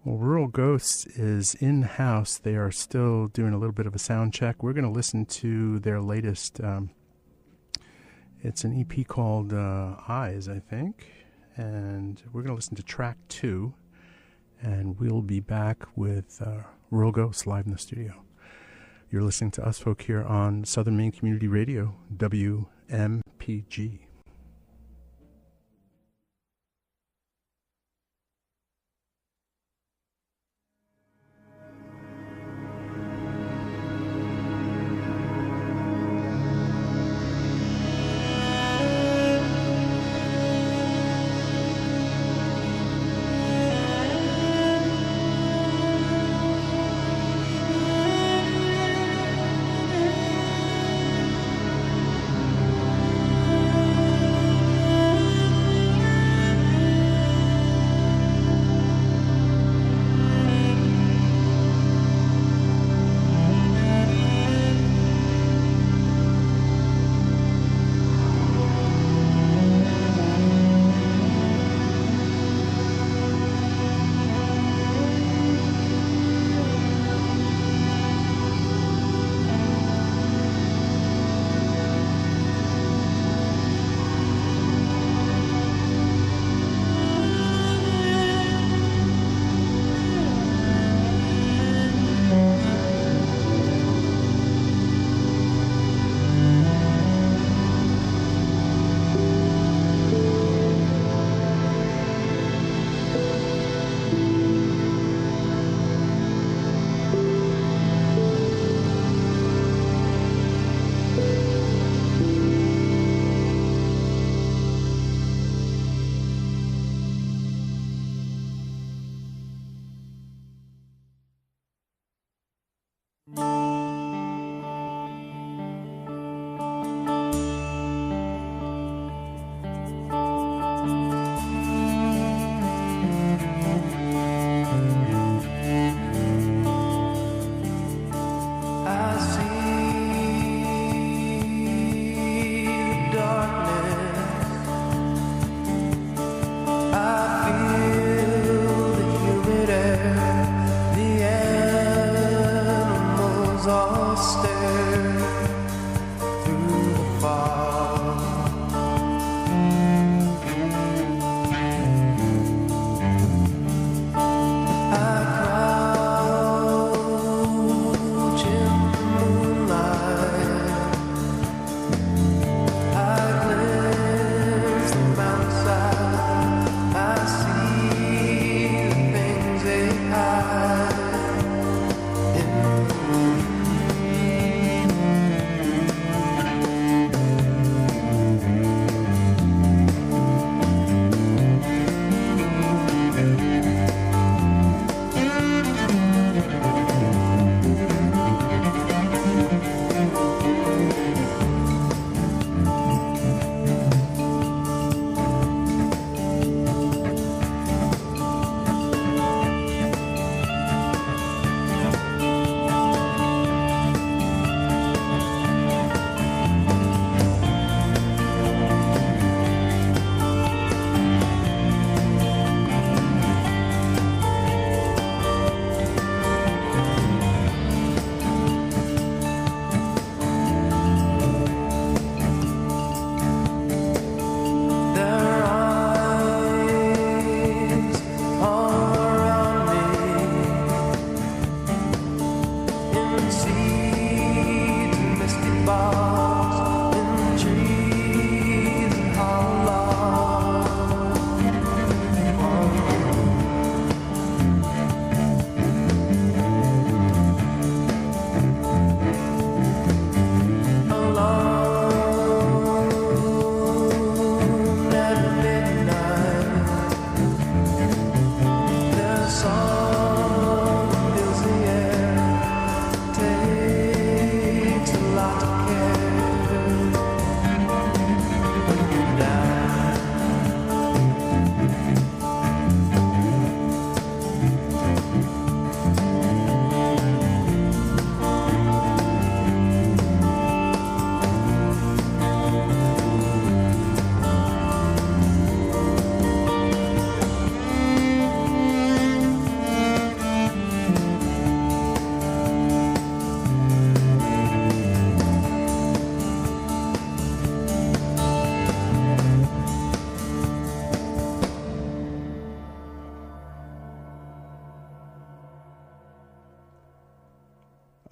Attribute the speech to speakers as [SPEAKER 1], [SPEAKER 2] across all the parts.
[SPEAKER 1] Well, Rural Ghosts is in-house. They are still doing a little bit of a sound check. We're going to listen to their latest. It's an EP called Eyes, I think. And we're going to listen to track 2. And we'll be back with Rural Ghosts live in the studio. You're listening to us folk here on Southern Maine Community Radio, WMPG.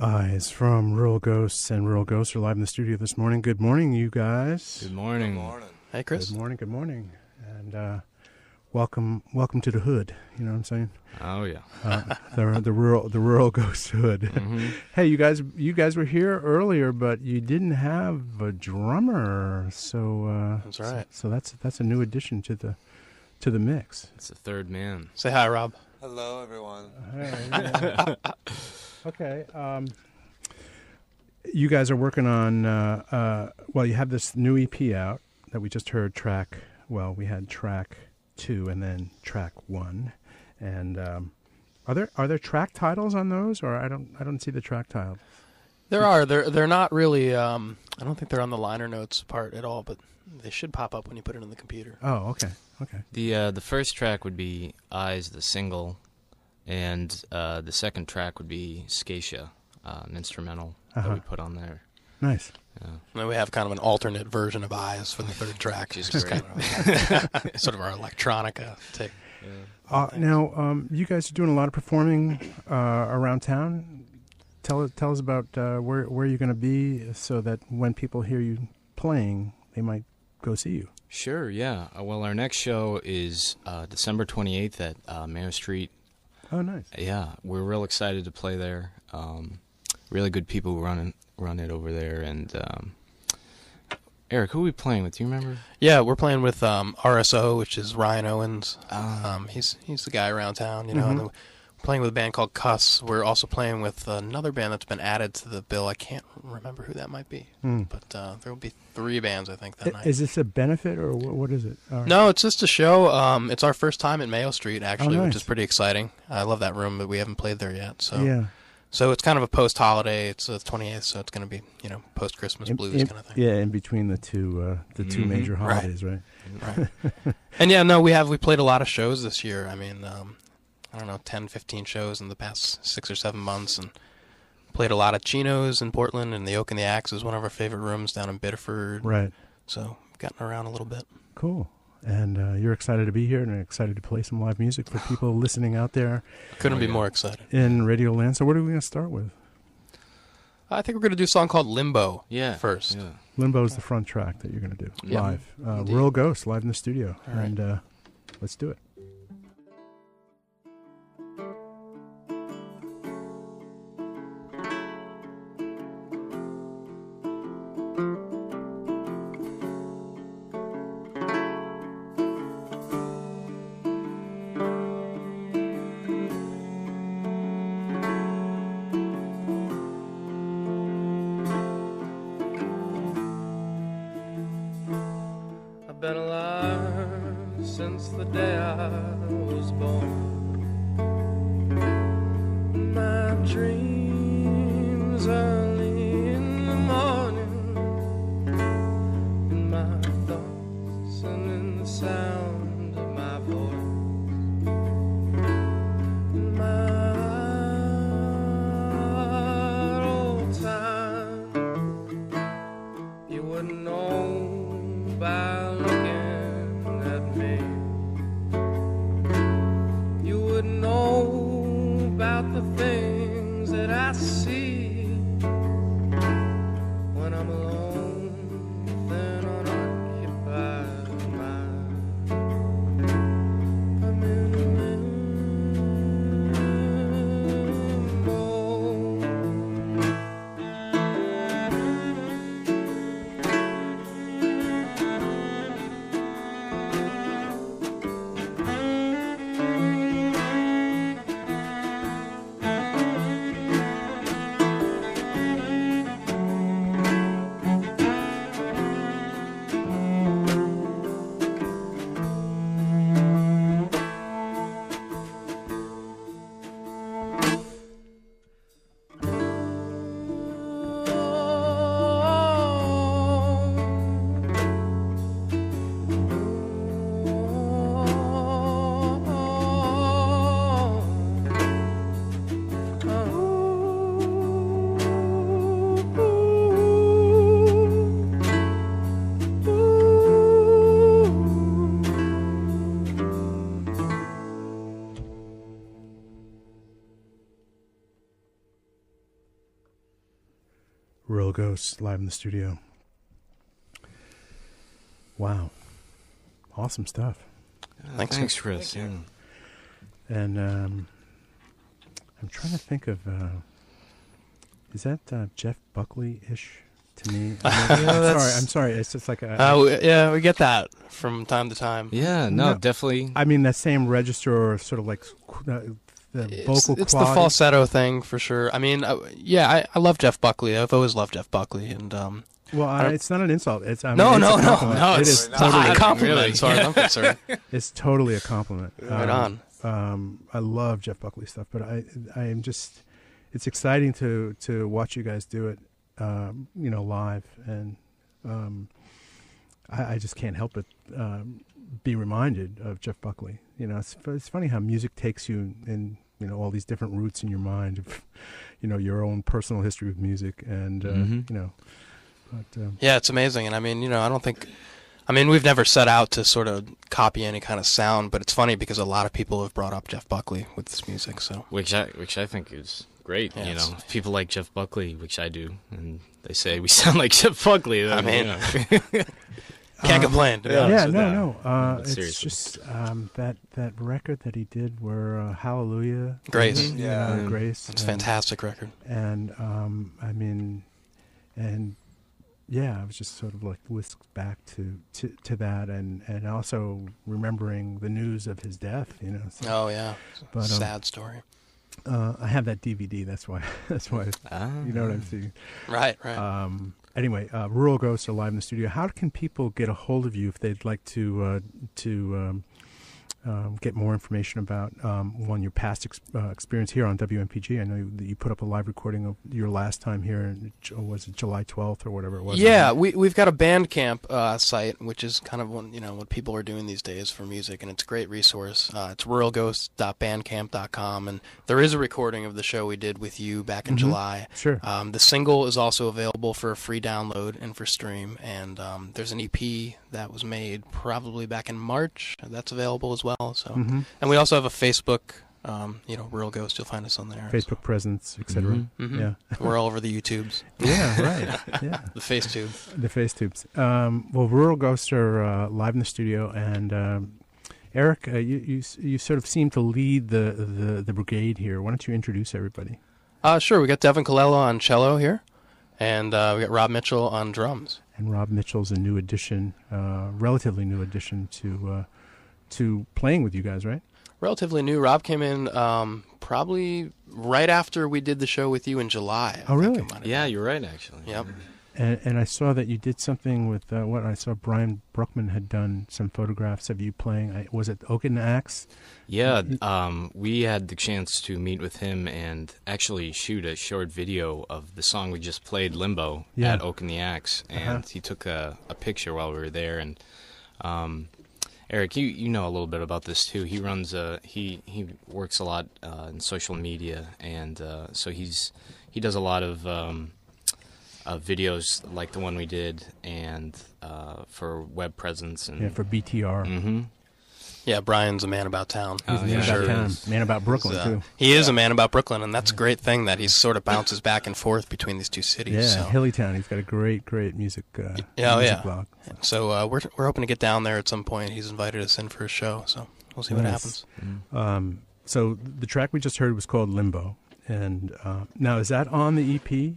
[SPEAKER 1] Eyes from Rural Ghosts, and Rural Ghosts are live in the studio this morning. Good morning, you guys.
[SPEAKER 2] Good morning.
[SPEAKER 3] Good morning.
[SPEAKER 4] Hey, Chris.
[SPEAKER 1] Good morning, good morning. And welcome to the hood, you know what I'm saying?
[SPEAKER 2] Oh, yeah.
[SPEAKER 1] The rural ghost hood.
[SPEAKER 2] Mm-hmm.
[SPEAKER 1] Hey, you guys were here earlier, but you didn't have a drummer, so
[SPEAKER 4] That's right.
[SPEAKER 1] So that's a new addition to the mix.
[SPEAKER 2] It's the third man.
[SPEAKER 4] Say hi, Rob.
[SPEAKER 3] Hello, everyone.
[SPEAKER 1] Hey, okay. You guys are working on, well, you have this new EP out that we just heard we had track 2 and then track 1. And are there track titles on those, or I don't see the track title?
[SPEAKER 4] There are. They're not really, I don't think they're on the liner notes part at all, but they should pop up when you put it in the computer.
[SPEAKER 1] Oh, okay.
[SPEAKER 2] The first track would be Eyes, the single, and the second track would be Scatia, an instrumental that we put on there.
[SPEAKER 1] Nice.
[SPEAKER 2] Yeah.
[SPEAKER 4] And then we have kind of an alternate version of Eyes for the third track.
[SPEAKER 2] Which is great.
[SPEAKER 4] Sort of our electronica take.
[SPEAKER 1] Now, you guys are doing a lot of performing around town. Tell us about where you're going to be, so that when people hear you playing, they might go see you.
[SPEAKER 2] Sure, yeah. Well, our next show is December 28th at Mayo Street.
[SPEAKER 1] Oh, nice.
[SPEAKER 2] Yeah, we're real excited to play there. Really good people who run it over there. And Eric, who are we playing with? Do you remember?
[SPEAKER 4] Yeah, we're playing with RSO, which is Ryan Owens. He's the guy around town, you know.
[SPEAKER 1] Mm-hmm.
[SPEAKER 4] And then we're playing with a band called Cuss. We're also playing with another band that's been added to the bill. I can't remember who that might be, but there will be 3 bands, I think, that night.
[SPEAKER 1] Is this a benefit, or what is it?
[SPEAKER 4] No, it's just a show. It's our first time at Mayo Street, actually,
[SPEAKER 1] nice.
[SPEAKER 4] which is pretty exciting. I love that room, but we haven't played there yet. So
[SPEAKER 1] Yeah.
[SPEAKER 4] So it's kind of a post-holiday. It's the 28th, so it's going to be, post-Christmas blues kind of thing.
[SPEAKER 1] Yeah, in between the two major holidays, right?
[SPEAKER 4] Right. And yeah, no, we played a lot of shows this year. I mean, I don't know, 10, 15 shows in the past 6 or 7 months, and played a lot of Chino's in Portland, and the Oak and the Axe is one of our favorite rooms down in Biddeford.
[SPEAKER 1] Right.
[SPEAKER 4] So we've gotten around a little bit.
[SPEAKER 1] Cool. And you're excited to be here and excited to play some live music for people listening out there.
[SPEAKER 4] Couldn't be more excited.
[SPEAKER 1] In Radio Land. So what are we going to start with?
[SPEAKER 4] I think we're going to do a song called Limbo first.
[SPEAKER 2] Yeah.
[SPEAKER 1] Limbo is the front track that you're going to do live.
[SPEAKER 2] Indeed.
[SPEAKER 1] Rural Ghosts live in the studio.
[SPEAKER 4] All right.
[SPEAKER 1] And let's do it.
[SPEAKER 5] Been alive since the day I was born. My dreams early in the morning, in my thoughts and in the sound of my voice. In my old time, you wouldn't know by looking at me.
[SPEAKER 1] Rural Ghosts live in the studio. Wow. Awesome stuff.
[SPEAKER 2] Thanks, Chris.
[SPEAKER 1] Yeah. And I'm trying to think of, is that Jeff Buckley-ish to me? I'm sorry. It's just like
[SPEAKER 4] yeah, we get that from time to time.
[SPEAKER 2] Yeah, no, definitely.
[SPEAKER 1] I mean, that same register or sort of like the vocal
[SPEAKER 4] It's
[SPEAKER 1] quality.
[SPEAKER 4] the falsetto thing for sure. I mean, I love Jeff Buckley. I've always loved Jeff Buckley, and
[SPEAKER 1] well, it's not an insult. It's
[SPEAKER 4] no.
[SPEAKER 1] It is
[SPEAKER 4] It's a high compliment
[SPEAKER 2] really.
[SPEAKER 4] as far as I'm concerned.
[SPEAKER 1] It's totally a compliment.
[SPEAKER 4] Right on.
[SPEAKER 1] I love Jeff Buckley stuff, but I am just. It's exciting to watch you guys do it, live, and I just can't help but be reminded of Jeff Buckley. It's funny how music takes you in all these different routes in your mind of your own personal history with music, and
[SPEAKER 4] Yeah, it's amazing, and I mean, we've never set out to sort of copy any kind of sound, but it's funny because a lot of people have brought up Jeff Buckley with this music, so
[SPEAKER 2] which I think is great.
[SPEAKER 4] Yes.
[SPEAKER 2] People like Jeff Buckley, which I do, and they say we sound like Jeff Buckley.
[SPEAKER 4] I mean, can't complain. To be honest with that.
[SPEAKER 1] No. It's
[SPEAKER 2] seriously.
[SPEAKER 1] just that record that he did where Hallelujah,
[SPEAKER 4] Grace.
[SPEAKER 1] Grace.
[SPEAKER 4] It's a fantastic record.
[SPEAKER 1] And I was just sort of like whisked back to that, and also remembering the news of his death. So,
[SPEAKER 4] Oh yeah,
[SPEAKER 1] but,
[SPEAKER 4] sad story.
[SPEAKER 1] I have that DVD. That's why. You know what I'm saying.
[SPEAKER 4] Right.
[SPEAKER 1] Anyway, Rural Ghosts are live in the studio. How can people get a hold of you if they'd like to get more information about your past experience here on WMPG? I know that you put up a live recording of your last time here. Was it July 12th or whatever it was?
[SPEAKER 4] Yeah, we've got a Bandcamp site, which is kind of what people are doing these days for music, and it's a great resource. It's ruralghost.bandcamp.com, and there is a recording of the show we did with you back in July.
[SPEAKER 1] Sure.
[SPEAKER 4] The single is also available for a free download and for stream, and there's an EP that was made probably back in March. That's available as well. So, and we also have a Facebook, Rural Ghost. You'll find us on there.
[SPEAKER 1] Facebook presence, etc. Yeah,
[SPEAKER 4] we're all over the YouTubes.
[SPEAKER 1] Yeah, right. Yeah,
[SPEAKER 4] the FaceTube.
[SPEAKER 1] The FaceTubes. Well, Rural Ghosts are live in the studio, and Erik, you sort of seem to lead the brigade here. Why don't you introduce everybody?
[SPEAKER 4] Sure. We got Devon Colella on cello here, and we got Rob Mitchell on drums.
[SPEAKER 1] And Rob Mitchell's a new addition, relatively new addition to playing with you guys, right?
[SPEAKER 4] Relatively new. Rob came in probably right after we did the show with you in July.
[SPEAKER 1] Oh, really?
[SPEAKER 2] Yeah, you're right, actually.
[SPEAKER 4] Yep.
[SPEAKER 1] And I saw that you did something with I saw Brian Bruckman had done some photographs of you playing. Was it Oak and Axe?
[SPEAKER 2] Yeah, we had the chance to meet with him and actually shoot a short video of the song we just played, Limbo, at Oak and the Axe. And he took a picture while we were there. And Erik, you know a little bit about this too. He runs he works a lot in social media, and so he does a lot of videos like the one we did, and for web presence and
[SPEAKER 1] for BTR.
[SPEAKER 2] Mm-hmm.
[SPEAKER 4] Yeah, Brian's a man about town.
[SPEAKER 1] He's a man about town, man about Brooklyn too.
[SPEAKER 4] He is a man about Brooklyn, and that's a great thing that he sort of bounces back and forth between these two cities.
[SPEAKER 1] Yeah,
[SPEAKER 4] so.
[SPEAKER 1] Hillytown. He's got a great music. Music blog.
[SPEAKER 4] So we're hoping to get down there at some point. He's invited us in for a show, so we'll see what happens.
[SPEAKER 1] So the track we just heard was called Limbo, and now is that on the EP?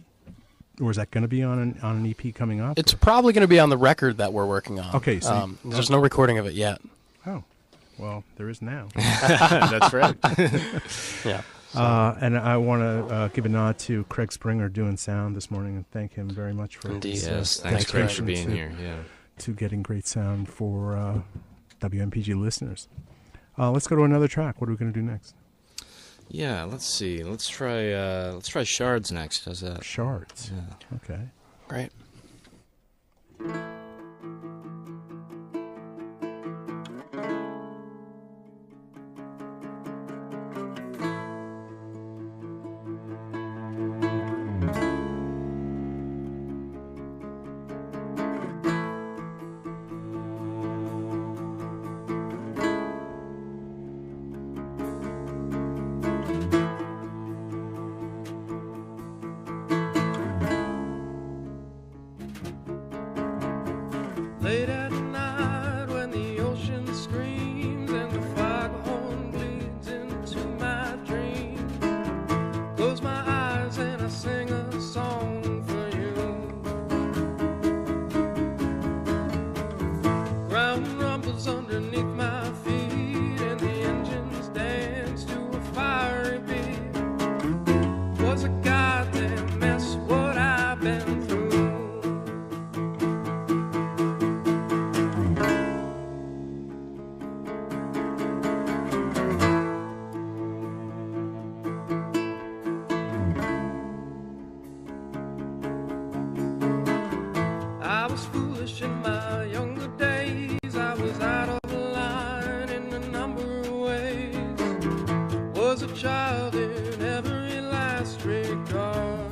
[SPEAKER 1] Or is that going to be on an EP coming up?
[SPEAKER 4] It's probably going to be on the record that we're working on.
[SPEAKER 1] Okay, so
[SPEAKER 4] there's no recording of it yet.
[SPEAKER 1] Oh, well, there is now.
[SPEAKER 2] That's right.
[SPEAKER 4] Yeah.
[SPEAKER 1] And I want to give a nod to Craig Springer doing sound this morning and thank him very much for
[SPEAKER 4] Indeed.
[SPEAKER 2] Yes, thanks Craig for being here. Yeah,
[SPEAKER 1] to getting great sound for WMPG listeners. Let's go to another track. What are we going to do next?
[SPEAKER 2] Yeah, let's see. Let's try Shards next. How's that?
[SPEAKER 1] Shards.
[SPEAKER 2] Yeah.
[SPEAKER 1] Okay.
[SPEAKER 4] Great.
[SPEAKER 5] close my eyes and I sing a song for you. Ground rumbles underneath my feet and the engines dance to a fiery beat. Was a goddamn mess what I've been through. I was foolish in my younger days. I was out of line in a number of ways. Was a child in every last regard.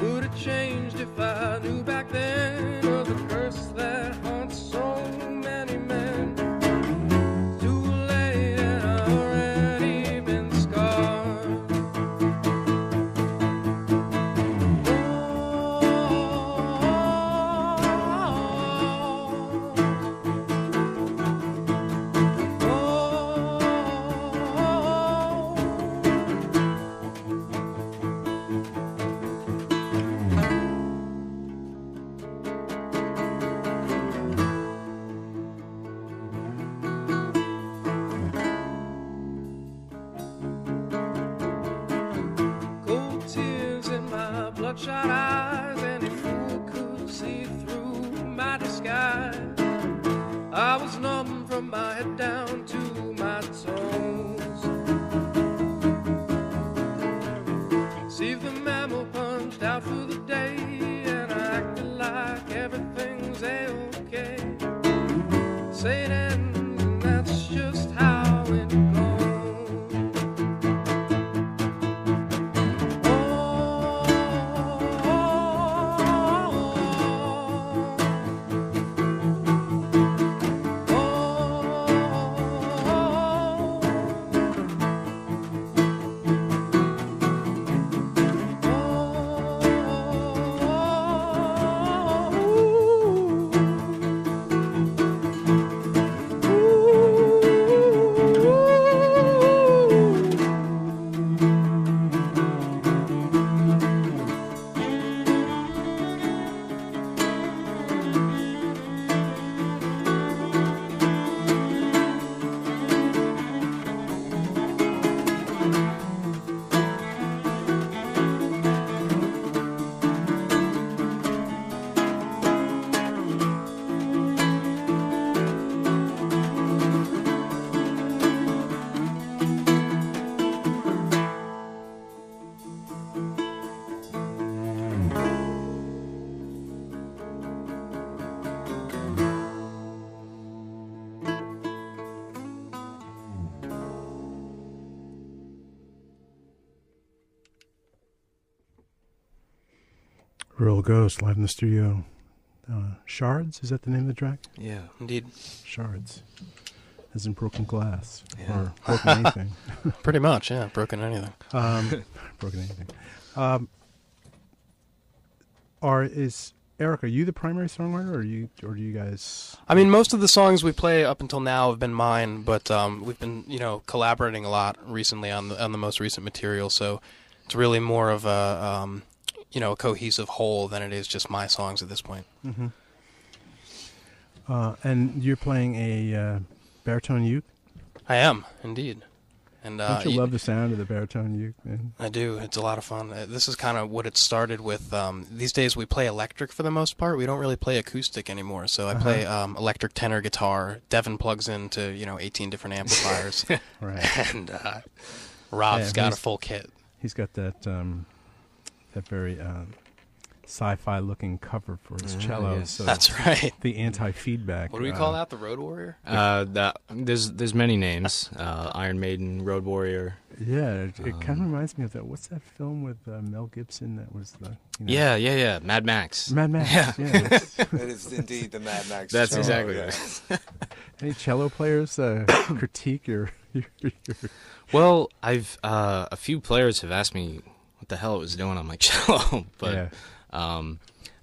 [SPEAKER 5] Would have changed if I knew back then of the curse that haunts so many men. Too late and I've already been scarred. Cold tears in my bloodshot eyes, any fool could see through my disguise. I was numb from my head down to my toes. See the mammal punched out for the day, and I acted like everything's a-okay. Say it ends, and that's just how it goes.
[SPEAKER 1] Rural Ghost live in the studio. Shards, is that the name of the track?
[SPEAKER 2] Yeah.
[SPEAKER 4] Indeed.
[SPEAKER 1] Shards, as in broken glass
[SPEAKER 2] Yeah.
[SPEAKER 1] or broken anything.
[SPEAKER 4] Pretty much, yeah. Broken anything.
[SPEAKER 1] Broken anything. Erik, are you the primary songwriter, or do you guys?
[SPEAKER 4] I mean, most of the songs we play up until now have been mine, but we've been, collaborating a lot recently on the most recent material. So it's really more of a a cohesive whole than it is just my songs at this point.
[SPEAKER 1] Mm-hmm. And you're playing a baritone uke?
[SPEAKER 4] I am, indeed. And
[SPEAKER 1] don't you love the sound of the baritone uke, man?
[SPEAKER 4] I do. It's a lot of fun. This is kind of what it started with. These days we play electric for the most part. We don't really play acoustic anymore. So I play electric tenor guitar. Devon plugs into 18 different amplifiers.
[SPEAKER 1] Right.
[SPEAKER 4] And Rob's got a full kit.
[SPEAKER 1] He's got that very sci-fi looking cover for his cello.
[SPEAKER 2] Yes.
[SPEAKER 1] So
[SPEAKER 4] That's right.
[SPEAKER 1] the anti-feedback.
[SPEAKER 4] What do we call that? The Road Warrior?
[SPEAKER 2] There's many names. Iron Maiden, Road Warrior.
[SPEAKER 1] Yeah, it kind of reminds me of that. What's that film with Mel Gibson that was the...
[SPEAKER 2] Yeah. Mad Max.
[SPEAKER 1] Mad Max.
[SPEAKER 2] Yeah.
[SPEAKER 3] That is indeed the Mad Max.
[SPEAKER 2] That's
[SPEAKER 3] cello,
[SPEAKER 2] exactly
[SPEAKER 3] yeah.
[SPEAKER 2] right.
[SPEAKER 1] Any cello players critique your...
[SPEAKER 2] Well, I've a few players have asked me what the hell it was doing on my cello, but
[SPEAKER 1] Yeah.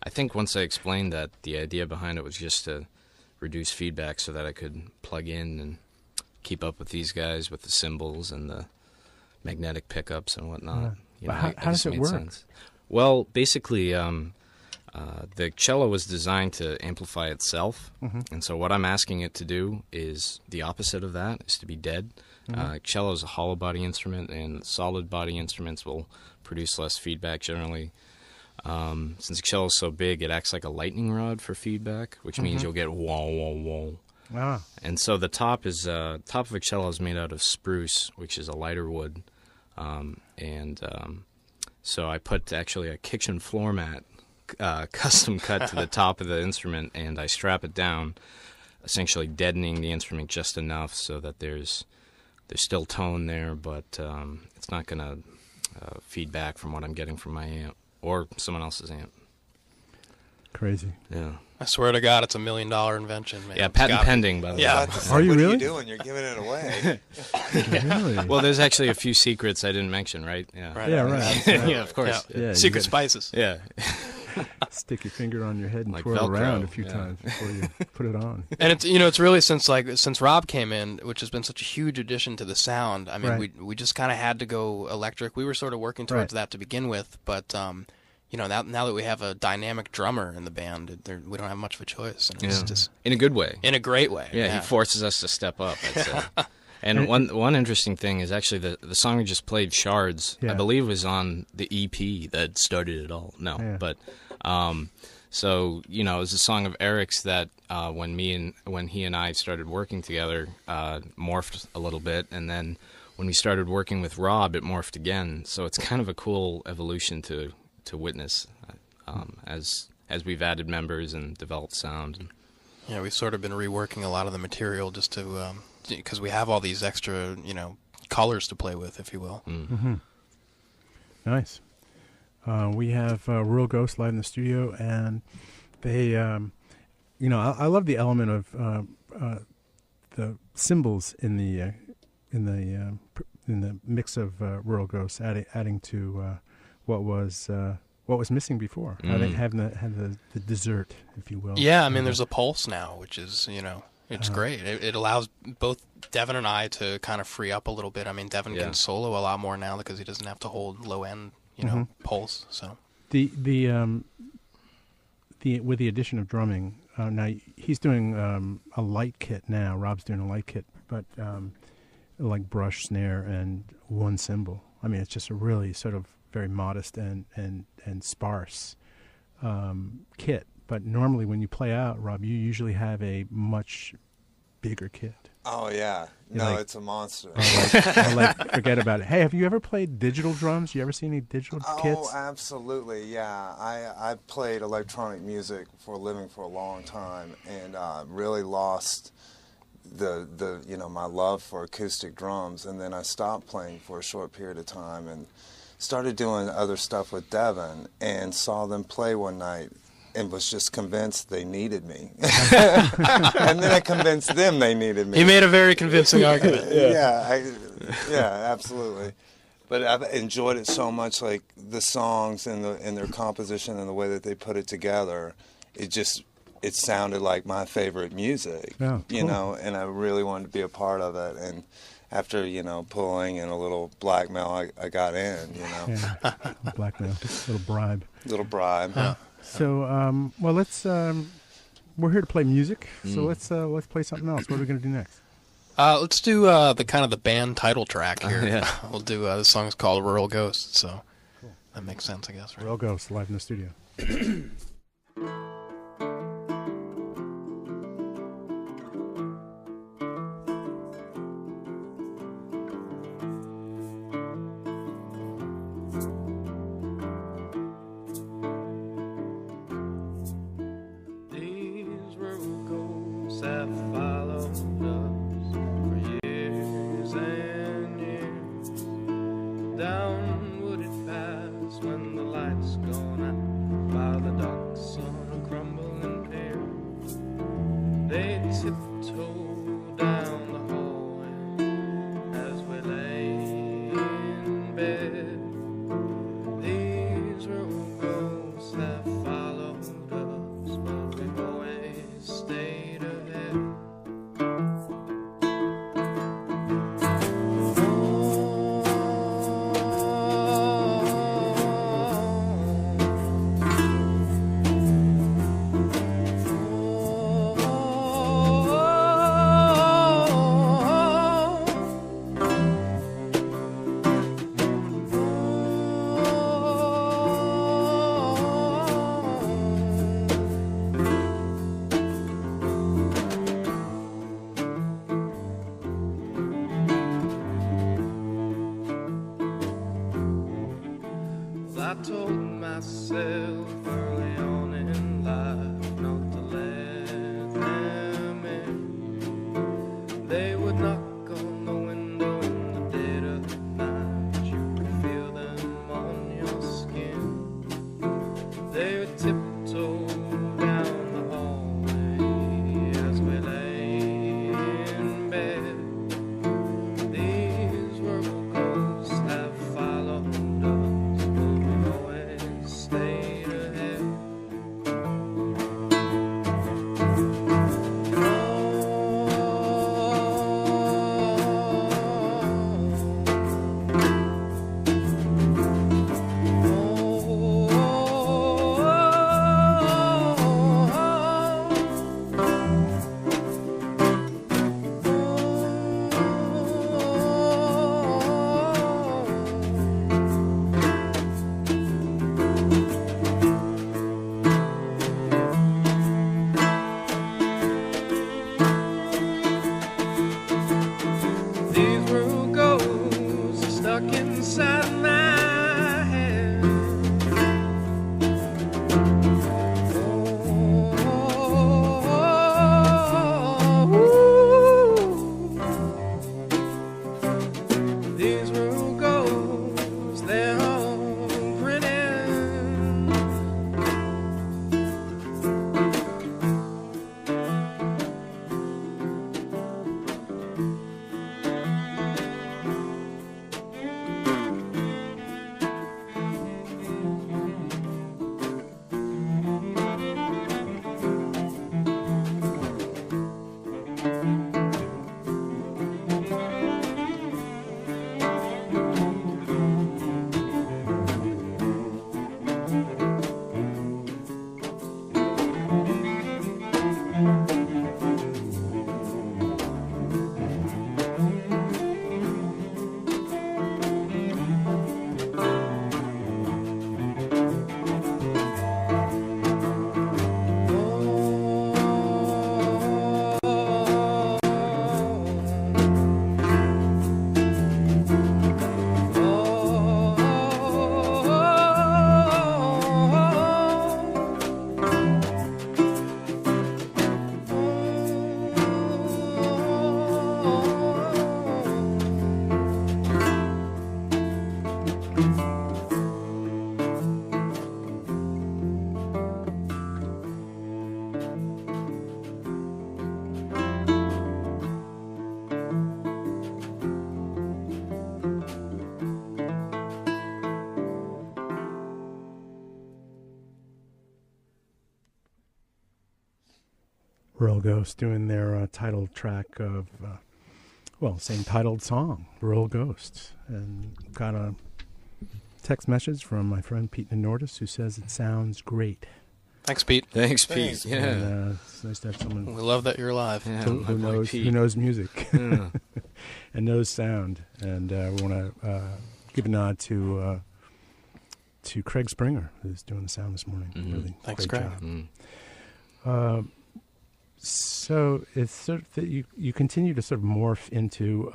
[SPEAKER 2] I think once I explained that the idea behind it was just to reduce feedback so that I could plug in and keep up with these guys with the cymbals and the magnetic pickups and whatnot.
[SPEAKER 1] How does it work?
[SPEAKER 2] Sense. Well, basically, the cello was designed to amplify itself, and so what I'm asking it to do is the opposite of that, is to be dead. Cello is a hollow body instrument, and solid body instruments will produce less feedback generally. Since the cello is so big, it acts like a lightning rod for feedback, which means you'll get wah, wah, wah.
[SPEAKER 1] Ah.
[SPEAKER 2] And so the top of a cello is made out of spruce, which is a lighter wood. So I put actually a kitchen floor mat custom cut to the top of the instrument, and I strap it down, essentially deadening the instrument just enough so that there's still tone there, but it's not going to feed back from what I'm getting from my amp or someone else's amp.
[SPEAKER 1] Crazy.
[SPEAKER 2] Yeah.
[SPEAKER 4] I swear to God, it's $1 million invention, man.
[SPEAKER 2] Yeah, patent pending, by the way.
[SPEAKER 1] Are you
[SPEAKER 3] what
[SPEAKER 1] really?
[SPEAKER 3] What are you doing? You're giving it away.
[SPEAKER 1] Really?
[SPEAKER 2] Well, there's actually a few secrets I didn't mention, right? Yeah.
[SPEAKER 4] Right.
[SPEAKER 1] Yeah, right.
[SPEAKER 2] Yeah, of course.
[SPEAKER 1] Yeah, you
[SPEAKER 4] Secret
[SPEAKER 1] get-
[SPEAKER 4] spices.
[SPEAKER 2] Yeah.
[SPEAKER 1] Stick your finger on your head and
[SPEAKER 2] Like
[SPEAKER 1] twirl
[SPEAKER 2] Velcro,
[SPEAKER 1] around a few
[SPEAKER 2] yeah.
[SPEAKER 1] times before you put it on.
[SPEAKER 4] And it's really since Rob came in, which has been such a huge addition to the sound. I mean,
[SPEAKER 1] Right.
[SPEAKER 4] we just kind of had to go electric. We were sort of working towards that to begin with, but now that we have a dynamic drummer in the band, we don't have much of a choice. And it's just
[SPEAKER 2] In a good way.
[SPEAKER 4] in a great way.
[SPEAKER 2] Yeah, he forces us to step up, I'd say. And one interesting thing is actually the song we just played, Shards,
[SPEAKER 1] Yeah.
[SPEAKER 2] I believe was on the EP that started it all. No,
[SPEAKER 1] Yeah.
[SPEAKER 2] but so it was a song of Erik's that when he and I started working together, morphed a little bit, and then when we started working with Rob, it morphed again. So it's kind of a cool evolution to witness as we've added members and developed sound.
[SPEAKER 4] Yeah, we've sort of been reworking a lot of the material just to because we have all these extra colors to play with, if you will.
[SPEAKER 1] Nice. We have Rural Ghost live in the studio, and they, I love the element of the cymbals in the mix of Rural Ghost, adding to what was missing before. Having the dessert, if you will.
[SPEAKER 4] Yeah, I mean, there's a pulse now, which is it's great. It allows both Devon and I to kind of free up a little bit. I mean, Devon can solo a lot more now because he doesn't have to hold low end, pulse. So
[SPEAKER 1] the with the addition of drumming, now he's doing a light kit now. Rob's doing a light kit, but like brush, snare, and one cymbal. I mean, it's just a really sort of very modest and sparse kit. But normally when you play out, Rob, you usually have a much bigger kit.
[SPEAKER 3] Oh, yeah. No, it's a monster.
[SPEAKER 1] Forget about it. Hey, have you ever played digital drums? You ever seen any digital kits?
[SPEAKER 3] Oh, absolutely, yeah. I played electronic music for a living for a long time, and really lost my love for acoustic drums. And then I stopped playing for a short period of time and started doing other stuff with Devon, and saw them play one night and was just convinced they needed me. And then I convinced them they needed me.
[SPEAKER 4] he made a very convincing argument.
[SPEAKER 3] Yeah, absolutely. But I've enjoyed it so much, like the songs and their composition and the way that they put it together. It sounded like my favorite music, and I really wanted to be a part of it. And after, pulling and a little blackmail, I got in,
[SPEAKER 1] Yeah, blackmail, little bribe.
[SPEAKER 3] Little bribe.
[SPEAKER 4] Yeah.
[SPEAKER 1] So, let's. We're here to play music, so let's play something else. What are we going to do next?
[SPEAKER 4] Let's do the band title track here.
[SPEAKER 2] Yeah.
[SPEAKER 4] We'll do this song's called Rural Ghost, so that makes sense, I guess. Right?
[SPEAKER 1] Rural Ghost live in the studio.
[SPEAKER 5] These rural ghosts have followed us for years and years. Down wooded paths when the light's gone out, by the docks on a crumbling pier. They tiptoe down the hallway as we lay in bed. These rural ghosts have followed us, but we've always stayed ahead. told myself early on in life not to let them in. They would knock on the window in the dead of the night. You could feel them on your skin. They would tiptoe down the hallway as we lay in bed. These verbal ghosts have followed us, but we've always stayed ahead. These rude ghosts are stuck inside my head. These rude ghosts, they're all grinning.
[SPEAKER 1] Rural Ghost doing their title track of, same titled song, Rural Ghosts. And got a text message from my friend Pete Nordis who says it sounds great.
[SPEAKER 4] Thanks, Pete.
[SPEAKER 2] Thanks, Pete. Yeah.
[SPEAKER 1] And, it's nice to have someone
[SPEAKER 4] We love that you're alive.
[SPEAKER 2] Yeah,
[SPEAKER 1] who
[SPEAKER 2] my boy
[SPEAKER 1] knows
[SPEAKER 2] Pete.
[SPEAKER 1] who knows music
[SPEAKER 2] Yeah.
[SPEAKER 1] and knows sound. And we want to give a nod to Craig Springer, who's doing the sound this morning.
[SPEAKER 2] Mhm.
[SPEAKER 1] Really
[SPEAKER 4] Thanks,
[SPEAKER 1] great
[SPEAKER 4] Craig.
[SPEAKER 1] job.
[SPEAKER 2] Mm.
[SPEAKER 1] So it's sort of that you continue to sort of morph into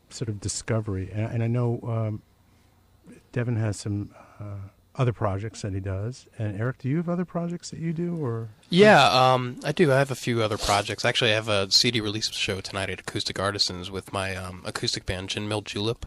[SPEAKER 1] sort of discovery, and I know Devon has some other projects that he does. And Erik, do you have other projects that you do, or?
[SPEAKER 4] Yeah, I do. I have a few other projects. Actually, I have a CD release show tonight at Acoustic Artisans with my acoustic band, Gin Mill Julep.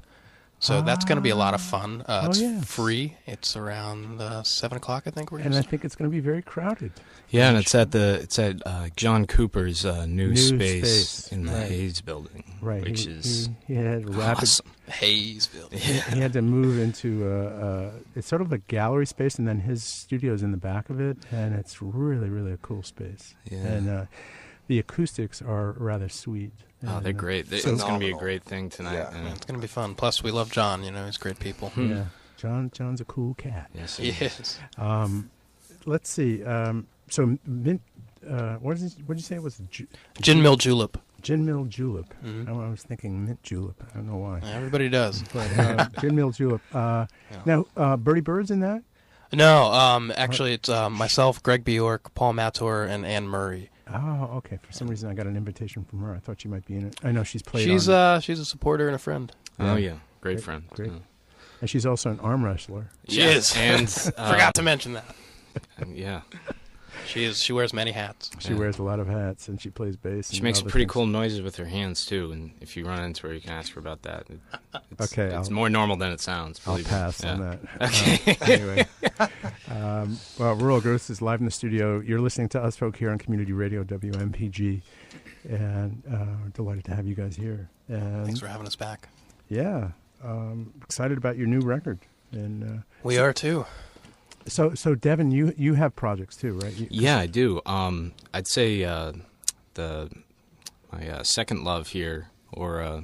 [SPEAKER 4] So that's going to be a lot of fun. It's
[SPEAKER 1] yes.
[SPEAKER 4] free. It's around 7 o'clock, I think.
[SPEAKER 1] And I think it's going to be very crowded.
[SPEAKER 2] Yeah, and it's at John Cooper's new space in the
[SPEAKER 1] right.
[SPEAKER 2] Hayes building,
[SPEAKER 1] Right.
[SPEAKER 2] which is
[SPEAKER 1] he had rapid.
[SPEAKER 2] awesome.
[SPEAKER 4] Hayesville.
[SPEAKER 1] He had to move into it's sort of a gallery space, and then his studio's in the back of it, and it's really, really a cool space.
[SPEAKER 2] Yeah.
[SPEAKER 1] And the acoustics are rather sweet.
[SPEAKER 2] Oh, they're
[SPEAKER 1] And,
[SPEAKER 2] great. It's
[SPEAKER 3] so
[SPEAKER 2] going to be a
[SPEAKER 3] phenomenal.
[SPEAKER 2] great thing tonight.
[SPEAKER 3] Yeah.
[SPEAKER 2] Yeah.
[SPEAKER 4] It's going to be fun. Plus, we love John. He's great people.
[SPEAKER 1] Yeah, John's a cool cat.
[SPEAKER 2] Yes,
[SPEAKER 4] Yes.
[SPEAKER 1] Let's see. So mint. What did you say it was?
[SPEAKER 4] Gin Mill Julep.
[SPEAKER 1] Gin Mill Julep.
[SPEAKER 4] Mhm.
[SPEAKER 1] I was thinking mint julep. I don't know why.
[SPEAKER 4] Everybody does.
[SPEAKER 1] But Gin Mill Julep. Now, Bertie Bird's in that?
[SPEAKER 4] No, actually, it's myself, Greg Bjork, Paul Mator, and Anne Murray.
[SPEAKER 1] Oh, okay. For some reason, I got an invitation from her. I thought she might be in it. I know she's played.
[SPEAKER 4] She's
[SPEAKER 1] on,
[SPEAKER 4] she's a supporter and a friend.
[SPEAKER 2] Oh, yeah. Great
[SPEAKER 1] Great,
[SPEAKER 2] friend.
[SPEAKER 1] great.
[SPEAKER 2] Yeah.
[SPEAKER 1] And she's also an arm wrestler.
[SPEAKER 4] She is.
[SPEAKER 2] And
[SPEAKER 4] forgot to mention that.
[SPEAKER 2] Yeah.
[SPEAKER 4] She is. She wears many hats.
[SPEAKER 1] She wears a lot of hats, and she plays bass.
[SPEAKER 2] She
[SPEAKER 1] and
[SPEAKER 2] makes
[SPEAKER 1] other
[SPEAKER 2] pretty
[SPEAKER 1] things.
[SPEAKER 2] cool noises with her hands too. And if you run into her, you can ask her about that.
[SPEAKER 1] Okay,
[SPEAKER 2] it's more normal than it sounds.
[SPEAKER 1] I'll
[SPEAKER 2] believe me.
[SPEAKER 1] pass on
[SPEAKER 2] Yeah.
[SPEAKER 1] that.
[SPEAKER 2] Okay.
[SPEAKER 1] Anyway, well, Rural Ghost is live in the studio. You're listening to us folk here on Community Radio WMPG, and we're delighted to have you guys here. And
[SPEAKER 4] Thanks for having us back.
[SPEAKER 1] yeah, excited about your new record. And
[SPEAKER 4] We are too.
[SPEAKER 1] so Devon, you have projects too, right?
[SPEAKER 2] Yeah, I do. I'd say my second love here, or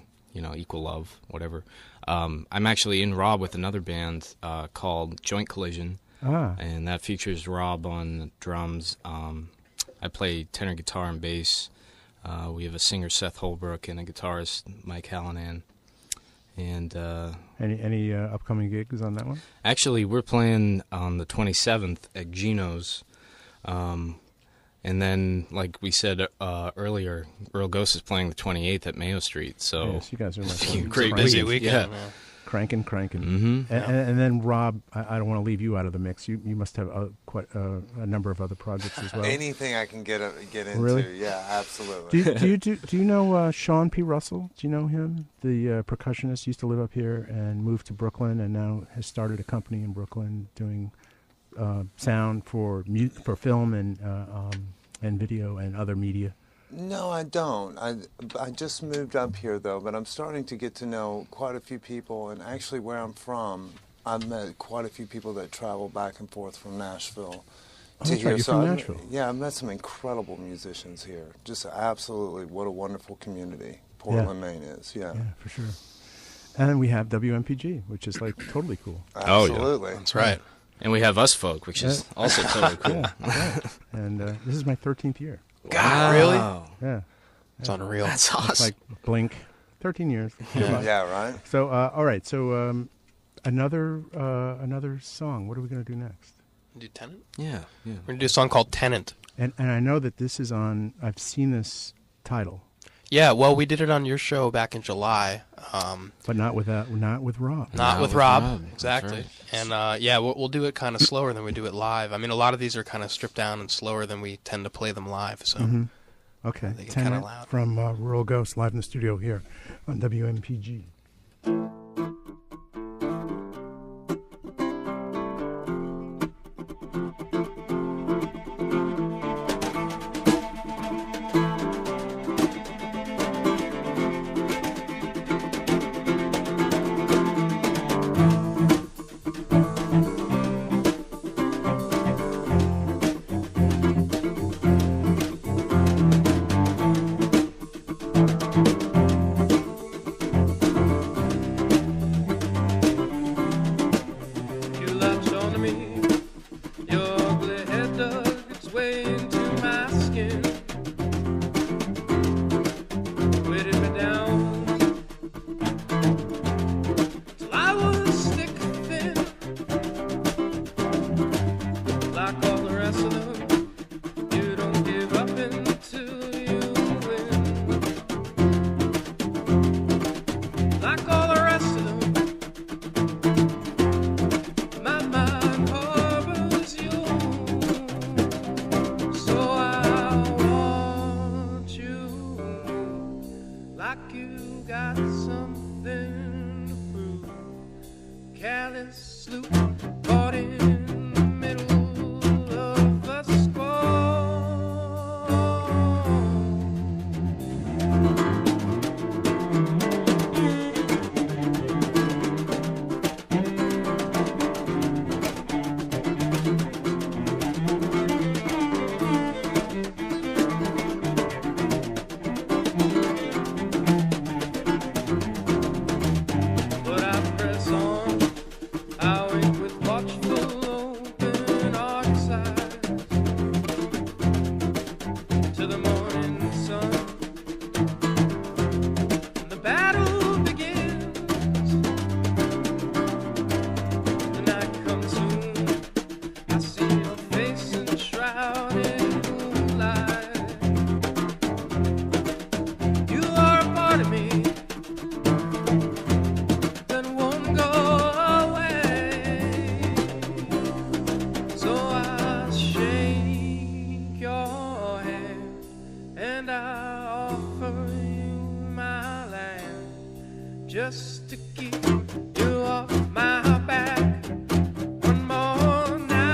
[SPEAKER 2] equal love, whatever. I'm actually in Rob with another band called Joint Collision, and that features Rob on drums. I play tenor guitar and bass. We have a singer, Seth Holbrook, and a guitarist, Mike Hallinan. And
[SPEAKER 1] any upcoming gigs on that one?
[SPEAKER 2] actually, we're playing on the 27th at Gino's. And then, like we said earlier, Real Ghost is playing the 28th at Mayo Street. So
[SPEAKER 1] Yes, you guys are
[SPEAKER 2] Great
[SPEAKER 4] Busy
[SPEAKER 2] week,
[SPEAKER 4] weekend.
[SPEAKER 2] yeah.
[SPEAKER 1] cranking.
[SPEAKER 2] Mm-hmm.
[SPEAKER 1] And then Rob, I don't want to leave you out of the mix. You must have quite a number of other projects as well.
[SPEAKER 3] Anything I can get into.
[SPEAKER 1] Really?
[SPEAKER 3] Yeah, absolutely.
[SPEAKER 1] Do you know Sean P. Russell? Do you know him? The percussionist used to live up here and moved to Brooklyn, and now has started a company in Brooklyn doing sound for film and video and other media.
[SPEAKER 3] No, I don't. I just moved up here, though, but I'm starting to get to know quite a few people, and actually where I'm from, I've met quite a few people that travel back and forth from Nashville to
[SPEAKER 1] that's
[SPEAKER 3] here.
[SPEAKER 1] right, you're from Nashville.
[SPEAKER 3] Yeah, I've met some incredible musicians here. Just absolutely, what a wonderful community Portland, Maine is. Yeah,
[SPEAKER 1] for sure. And then we have WMPG, which is like totally cool.
[SPEAKER 2] Oh, yeah.
[SPEAKER 3] Absolutely.
[SPEAKER 4] That's right.
[SPEAKER 2] And we have Us Folk, which is also totally cool.
[SPEAKER 1] Yeah, right. And this is my 13th year.
[SPEAKER 4] God, really?
[SPEAKER 1] Yeah,
[SPEAKER 4] It's unreal.
[SPEAKER 2] That's
[SPEAKER 1] it's
[SPEAKER 2] awesome.
[SPEAKER 1] like blink, 13 years.
[SPEAKER 3] Yeah, right?
[SPEAKER 1] So, all right. So, another song. What are we going to do next?
[SPEAKER 4] Do Tenant?
[SPEAKER 2] Yeah.
[SPEAKER 4] We're gonna do a song called Tenant.
[SPEAKER 1] And I know that this is on. I've seen this title,
[SPEAKER 4] Yeah, well, we did it on your show back in July.
[SPEAKER 1] but not with Rob.
[SPEAKER 4] Not with
[SPEAKER 2] with
[SPEAKER 4] Rob,
[SPEAKER 2] Rob,
[SPEAKER 4] exactly.
[SPEAKER 2] that's
[SPEAKER 4] And yeah, we'll do it kind of slower than we do it live. I mean, a lot of these are kind of stripped down and slower than we tend to play them live. So
[SPEAKER 1] Okay,
[SPEAKER 4] They get kinda
[SPEAKER 1] Tenant
[SPEAKER 4] loud.
[SPEAKER 1] from Rural Ghost live in the studio here on WMPG.
[SPEAKER 5] You latched onto me. Your ugly head dug its way into my skin. Weighted me down till I was stick thin. Like all the rest of them, you don't give up until you win. Like all the rest of them, my mind harbors you, so I want you like you got something to prove. Careless sloop caught in the middle of a squall. But I press on, I wait with watchful open arms eyes to the morning sun. The battle begins, the night comes soon. I see your face enshrouded in moonlight. You are a part of me. Then won't go just to keep you off my back one more night.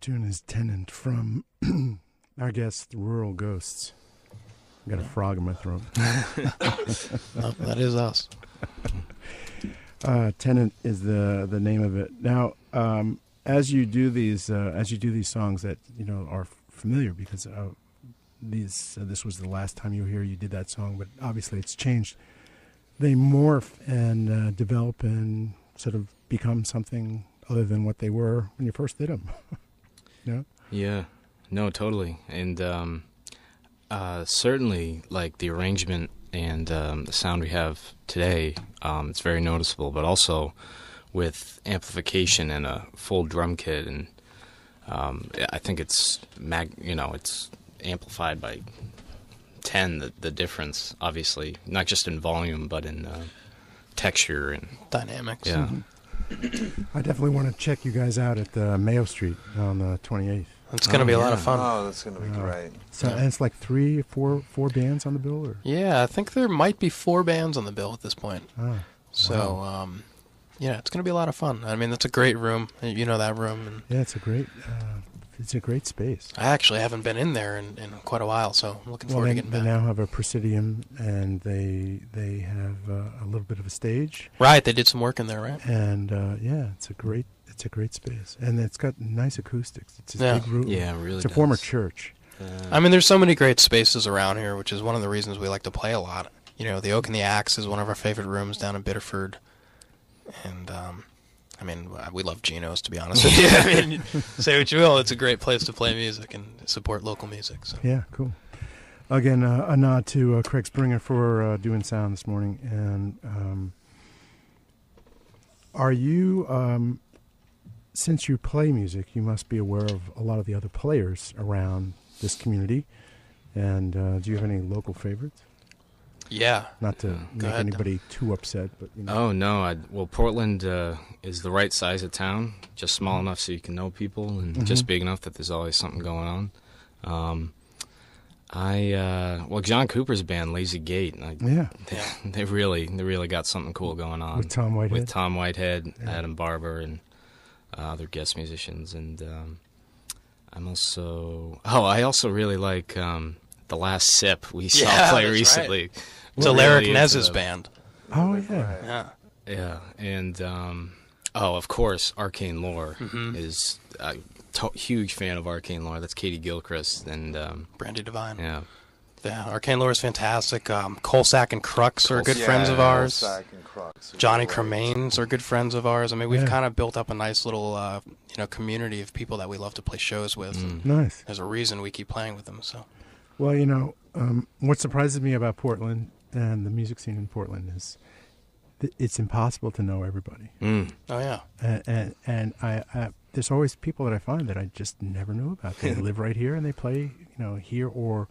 [SPEAKER 1] Tune is Tenant from our guest, Rural Ghosts. I got a frog in my throat.
[SPEAKER 4] Oh, that is us.
[SPEAKER 1] Tenant is the name of it. Now, as you do these songs that are familiar, because this was the last time you were here, you did that song, but obviously it's changed. They morph and develop and sort of become something other than what they were when you first did them. No?
[SPEAKER 2] Yeah, no, totally. And certainly, like, the arrangement and the sound we have today, it's very noticeable, but also with amplification and a full drum kit, and I think it's it's amplified by 10, the difference, obviously, not just in volume, but in texture and
[SPEAKER 4] dynamics.
[SPEAKER 2] Yeah.
[SPEAKER 4] Mm-hmm.
[SPEAKER 1] I definitely want to check you guys out at Mayo Street on the 28th.
[SPEAKER 4] It's going to be a lot of fun.
[SPEAKER 3] Oh, that's going to be great.
[SPEAKER 1] So, and it's like four bands on the bill? Or?
[SPEAKER 4] Yeah, I think there might be 4 bands on the bill at this point.
[SPEAKER 1] Oh,
[SPEAKER 4] so,
[SPEAKER 1] wow.
[SPEAKER 4] Yeah, it's going to be a lot of fun. I mean, that's a great room. You know that room. And
[SPEAKER 1] yeah, it's a great space.
[SPEAKER 4] I actually haven't been in there in quite a while, so I'm looking forward to getting back.
[SPEAKER 1] They now have a Presidium, and they have a little bit of a stage.
[SPEAKER 4] Right, they did some work in there, right?
[SPEAKER 1] And yeah, it's a great space, and it's got nice acoustics. It's a big room.
[SPEAKER 2] Yeah, really.
[SPEAKER 1] It's a former church.
[SPEAKER 4] I mean, there's so many great spaces around here, which is one of the reasons we like to play a lot. The Oak and the Axe is one of our favorite rooms down in Biddeford, and I mean, we love Geno's, to be honest with you. I mean, say what you will, it's a great place to play music and support local music. So.
[SPEAKER 1] Yeah, cool. Again, a nod to Craig Springer for doing sound this morning. And are you, since you play music, you must be aware of a lot of the other players around this community. And do you have any local favorites?
[SPEAKER 4] Yeah.
[SPEAKER 1] Not to make anybody too upset, but
[SPEAKER 2] Oh no! Well, Portland is the right size of town, just small enough so you can know people, and just big enough that there's always something going on. Well, John Cooper's band, Lazy Gate, they really got something cool going on
[SPEAKER 1] with Tom Whitehead,
[SPEAKER 2] Adam Barber, and other guest musicians, and I also really like The Last Sip we saw play recently.
[SPEAKER 4] Right. It's Erik Neilson's band.
[SPEAKER 1] Oh, yeah.
[SPEAKER 2] Yeah. And, of course, Arcane Lore is a huge fan of Arcane Lore. That's Katie Gilchrist and
[SPEAKER 4] Brandy Devine.
[SPEAKER 2] Yeah.
[SPEAKER 4] Yeah, Arcane Lore is fantastic. Colsack and Crux are good friends of ours.
[SPEAKER 3] Colsack and Crux.
[SPEAKER 4] Johnny Cremains are good friends of ours. I mean, we've kind of built up a nice little, community of people that we love to play shows with.
[SPEAKER 1] Nice.
[SPEAKER 4] There's a reason we keep playing with them. So.
[SPEAKER 1] Well, what surprises me about Portland and the music scene in Portland is it's impossible to know everybody.
[SPEAKER 2] Mm.
[SPEAKER 4] Oh, yeah.
[SPEAKER 1] And I there's always people that I find that I just never knew about. They live right here and they play, here or,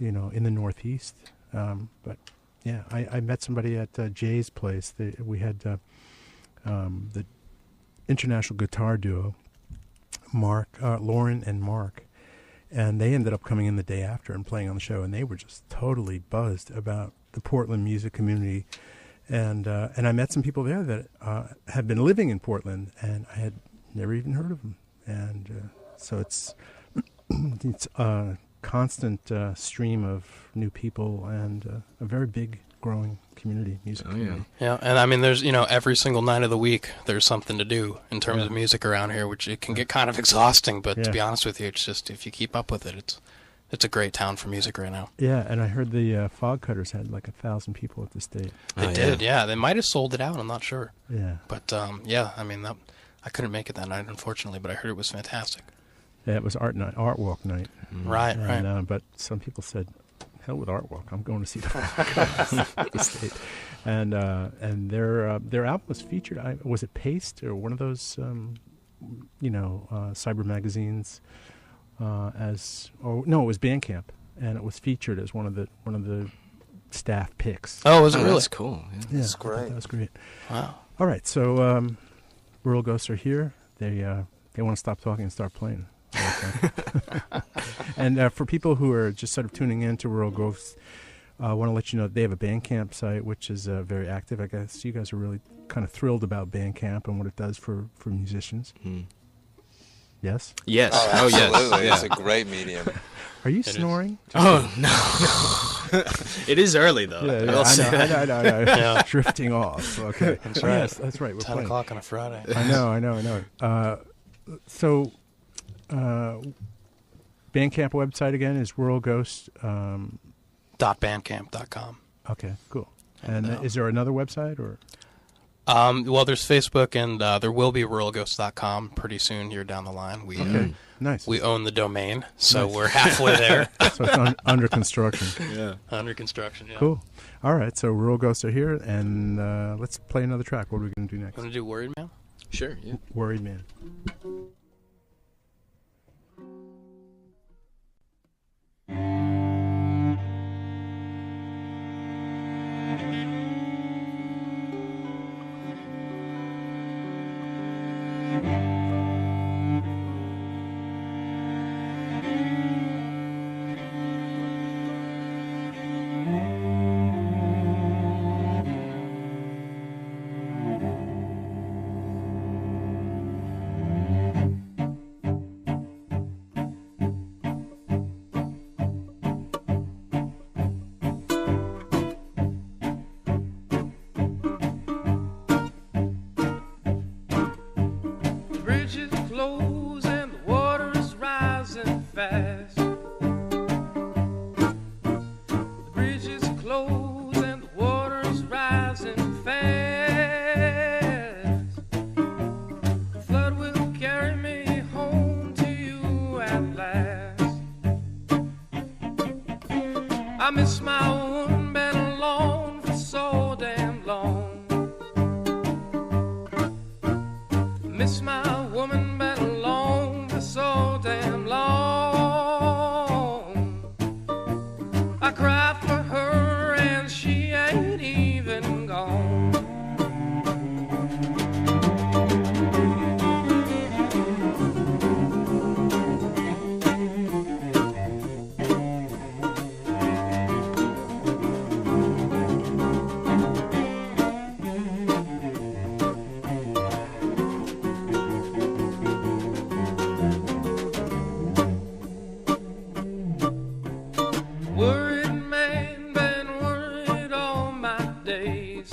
[SPEAKER 1] in the Northeast. But, yeah, I met somebody at Jay's place. We had the international guitar duo, Lauren and Mark. And they ended up coming in the day after and playing on the show, and they were just totally buzzed about the Portland music community. And I met some people there that had been living in Portland, and I had never even heard of them. And so it's a constant stream of new people and a very big growing community, music community.
[SPEAKER 4] Yeah, and I mean, there's, every single night of the week, there's something to do in terms of music around here, which it can get kind of exhausting, but to be honest with you, it's just, if you keep up with it, it's a great town for music right now.
[SPEAKER 1] Yeah, and I heard the Fog Cutters had like 1,000 people at the state.
[SPEAKER 4] They did, yeah. They might have sold it out, I'm not sure.
[SPEAKER 1] Yeah.
[SPEAKER 4] But, I mean, I couldn't make it that night, unfortunately, but I heard it was fantastic.
[SPEAKER 1] Yeah, it was art walk night.
[SPEAKER 4] Right.
[SPEAKER 1] But some people said, hell with art walk, I'm going to see the Fog Cutters at the state. And their album was featured, was it Paste or one of those, cyber magazines? It was Bandcamp, and it was featured as one of the staff picks.
[SPEAKER 4] Oh, was it really?
[SPEAKER 2] That's cool.
[SPEAKER 1] Yeah,
[SPEAKER 3] That's great.
[SPEAKER 1] That was great.
[SPEAKER 4] Wow.
[SPEAKER 1] All right, so Rural Ghosts are here. They want to stop talking and start playing. And for people who are just sort of tuning in to Rural Ghosts, I want to let you know they have a Bandcamp site, which is very active. I guess you guys are really kind of thrilled about Bandcamp and what it does for musicians. Yes?
[SPEAKER 2] Yes.
[SPEAKER 3] Oh, absolutely.
[SPEAKER 2] Yes.
[SPEAKER 3] It's a great medium.
[SPEAKER 1] Are you snoring?
[SPEAKER 2] Oh, no. It is early, though.
[SPEAKER 1] I know.
[SPEAKER 4] Yeah.
[SPEAKER 1] Drifting off. Okay.
[SPEAKER 4] That's right.
[SPEAKER 1] Yes, that's right. We're
[SPEAKER 4] 10
[SPEAKER 1] playing.
[SPEAKER 4] o'clock on a Friday.
[SPEAKER 1] I know. So, Bandcamp website again is Rural Ghost.
[SPEAKER 4] .bandcamp.com.
[SPEAKER 1] Okay, cool. And is there another website or?
[SPEAKER 4] Well, there's Facebook, and there will be ruralghosts.com pretty soon here down the line.
[SPEAKER 1] Nice.
[SPEAKER 4] We own the domain, so we're halfway there.
[SPEAKER 1] So it's under construction.
[SPEAKER 2] Yeah.
[SPEAKER 4] Under construction, yeah.
[SPEAKER 1] Cool. All right, so Rural Ghosts are here, and let's play another track. What are we going to do next?
[SPEAKER 4] Want to do Worried Man?
[SPEAKER 2] Sure, yeah.
[SPEAKER 1] Worried Man.
[SPEAKER 5] Bridges close and the water is rising fast. The bridges close and the water is rising fast. The flood will carry me home to you at last. I miss my woman, been alone for so damn long. Miss my woman, been alone for so damn long. I cry for her and she ain't even gone. Worried man, been worried all my days.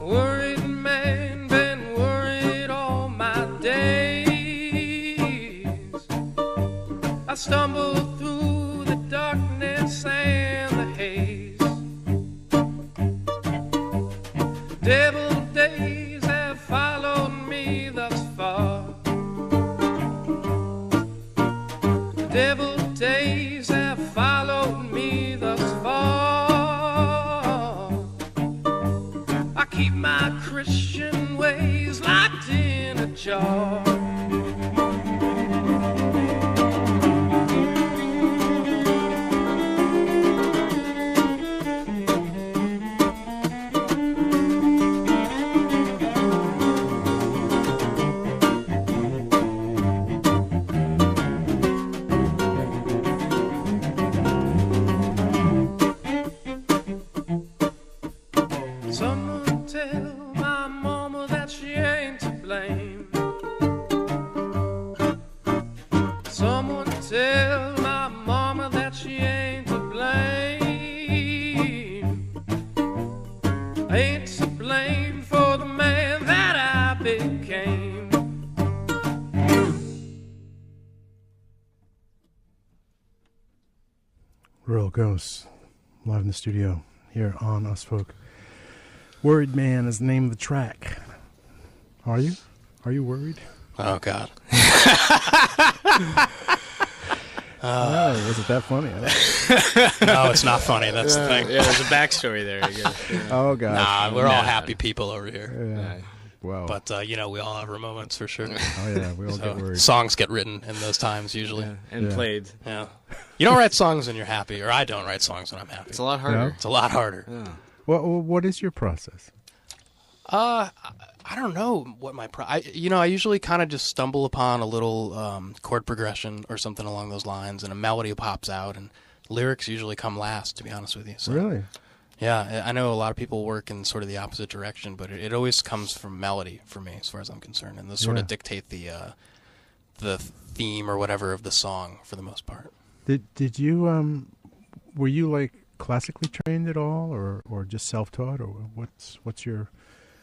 [SPEAKER 5] Worried man, been worried all my days. I stumble through the darkness and the haze. Devil days have followed me thus far. Devil days have followed me thus far. I keep my Christian ways locked in a jar.
[SPEAKER 1] Rural Ghosts, live in the studio here on Us Folk. Worried Man is the name of the track. Are you? Are you worried?
[SPEAKER 4] Oh, God.
[SPEAKER 1] Was it that funny?
[SPEAKER 4] No, it's not funny. That's the thing.
[SPEAKER 2] Yeah, there's a backstory there. I guess. Yeah.
[SPEAKER 1] Oh, gosh.
[SPEAKER 4] Nah, we're all happy people over here.
[SPEAKER 1] Yeah. Wow.
[SPEAKER 4] But, we all have our moments for sure.
[SPEAKER 1] Oh, yeah, we all get worried.
[SPEAKER 4] Songs get written in those times usually.
[SPEAKER 2] Yeah, and played.
[SPEAKER 4] Yeah. You don't write songs when you're happy, or I don't write songs when I'm happy.
[SPEAKER 2] It's a lot harder.
[SPEAKER 1] No?
[SPEAKER 4] It's a lot harder.
[SPEAKER 2] Yeah.
[SPEAKER 1] What is your process?
[SPEAKER 4] I don't know what my I usually kind of just stumble upon a little chord progression or something along those lines, and a melody pops out, and lyrics usually come last, to be honest with you. So,
[SPEAKER 1] Really?
[SPEAKER 4] yeah, I know a lot of people work in sort of the opposite direction, but it always comes from melody for me, as far as I'm concerned, and those sort of dictate the theme or whatever of the song for the most part.
[SPEAKER 1] Did you were you like classically trained at all, or just self-taught, or what's your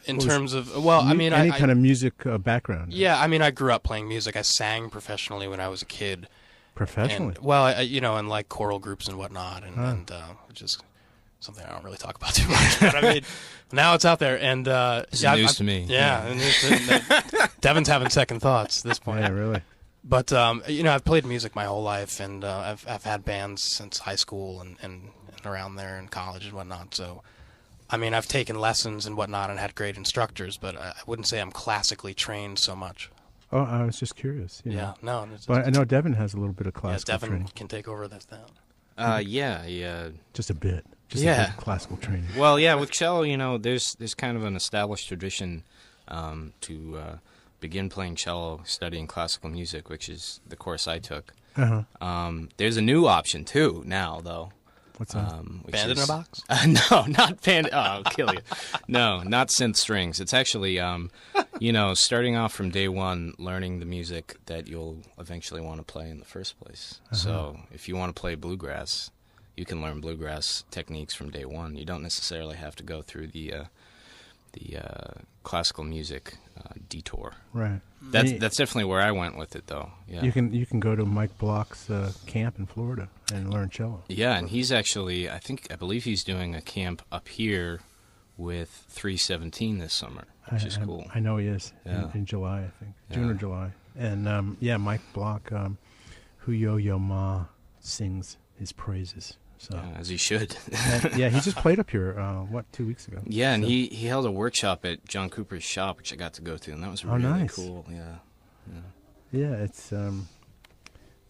[SPEAKER 4] In terms of, well, I mean,
[SPEAKER 1] any kind of music background?
[SPEAKER 4] Yeah, I mean, I grew up playing music. I sang professionally when I was a kid.
[SPEAKER 1] Professionally?
[SPEAKER 4] And, well, in like choral groups and whatnot, and which is something I don't really talk about too much. But I mean, now it's out there, and
[SPEAKER 2] This is news to me.
[SPEAKER 4] Yeah, and Devon's having second thoughts at this point.
[SPEAKER 1] Yeah, really.
[SPEAKER 4] But I've played music my whole life, and I've had bands since high school and around there in college and whatnot. So, I mean, I've taken lessons and whatnot and had great instructors, but I wouldn't say I'm classically trained so much.
[SPEAKER 1] Oh, I was just curious.
[SPEAKER 4] Yeah, no.
[SPEAKER 1] But I know Devon has a little bit of
[SPEAKER 4] Yeah,
[SPEAKER 1] classical
[SPEAKER 4] Devon
[SPEAKER 1] training.
[SPEAKER 4] can take over that.
[SPEAKER 2] Yeah.
[SPEAKER 1] Just a bit. Just
[SPEAKER 2] Yeah.
[SPEAKER 1] a bit of classical training.
[SPEAKER 2] Well, yeah, with cello, there's kind of an established tradition to begin playing cello, studying classical music, which is the course I took.
[SPEAKER 1] Uh-huh.
[SPEAKER 2] There's a new option too now, though.
[SPEAKER 1] What's that?
[SPEAKER 4] Band in a box?
[SPEAKER 2] No, not band. Oh, I'll kill you. No, not synth strings. It's actually, starting off from day one, learning the music that you'll eventually want to play in the first place.
[SPEAKER 1] Uh-huh.
[SPEAKER 2] So if you want to play bluegrass, you can learn bluegrass techniques from day one. You don't necessarily have to go through the classical music detour.
[SPEAKER 1] Right.
[SPEAKER 2] That's definitely where I went with it, though. Yeah.
[SPEAKER 1] You can go to Mike Block's camp in Florida and learn cello.
[SPEAKER 2] Yeah, and he's actually, I believe he's doing a camp up here with 317 this summer, which is cool.
[SPEAKER 1] I know he is
[SPEAKER 2] Yeah.
[SPEAKER 1] in July, I think. June
[SPEAKER 2] Yeah.
[SPEAKER 1] or July. And Mike Block, who Yo-Yo Ma sings his praises. So
[SPEAKER 2] Yeah, as he should.
[SPEAKER 1] he just played up here, 2 weeks ago?
[SPEAKER 2] Yeah, and
[SPEAKER 1] So-
[SPEAKER 2] he held a workshop at John Cooper's shop, which I got to go to, and that was really
[SPEAKER 1] nice.
[SPEAKER 2] cool. Yeah.
[SPEAKER 1] Yeah, it's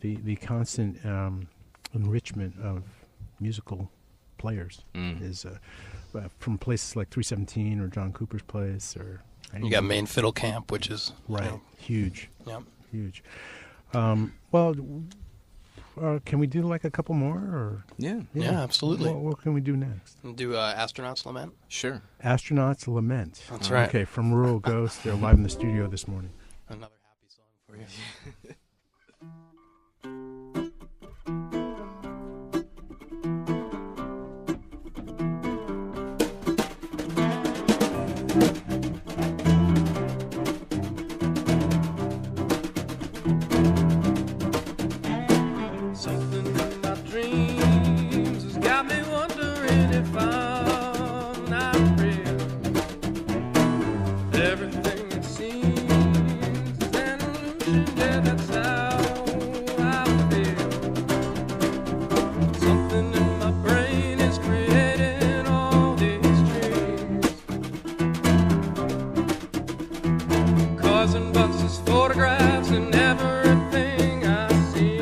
[SPEAKER 1] the constant enrichment of musical players is from places like 317 or John Cooper's place, or
[SPEAKER 4] You got Maine Fiddle Camp, which is
[SPEAKER 1] right, huge,
[SPEAKER 4] Yep.
[SPEAKER 1] Can we do like a couple more? Or
[SPEAKER 2] Yeah.
[SPEAKER 4] Yeah, absolutely.
[SPEAKER 1] What can we do next?
[SPEAKER 4] Do Astronauts Lament?
[SPEAKER 2] Sure.
[SPEAKER 1] Astronauts Lament.
[SPEAKER 4] That's right.
[SPEAKER 1] Okay, from Rural Ghosts. They're live in the studio this morning.
[SPEAKER 4] Another happy song for you.
[SPEAKER 5] Something in my dreams has got me wondering if I'm not real. Everything it seems is an illusion, yeah, that's how I feel. Something in my brain is creating all these dreams, causing buses, photographs, and everything I see.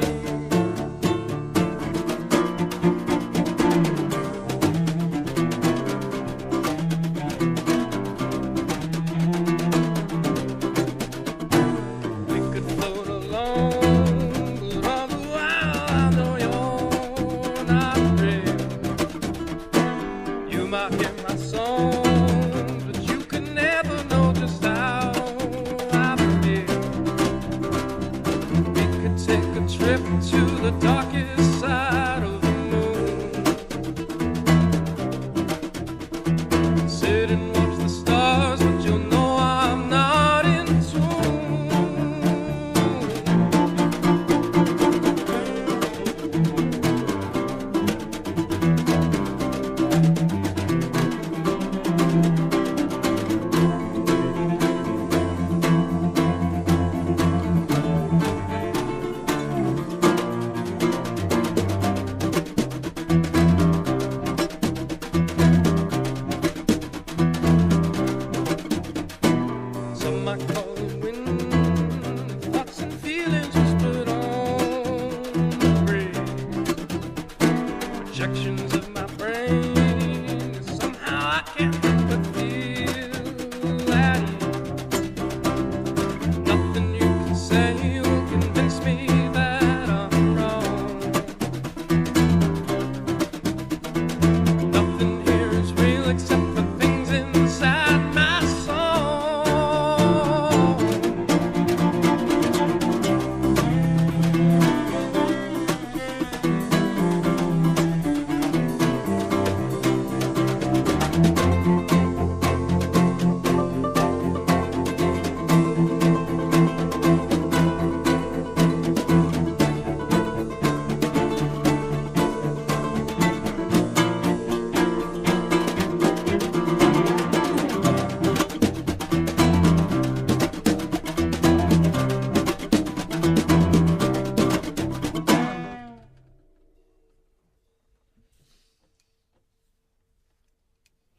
[SPEAKER 5] We could float alone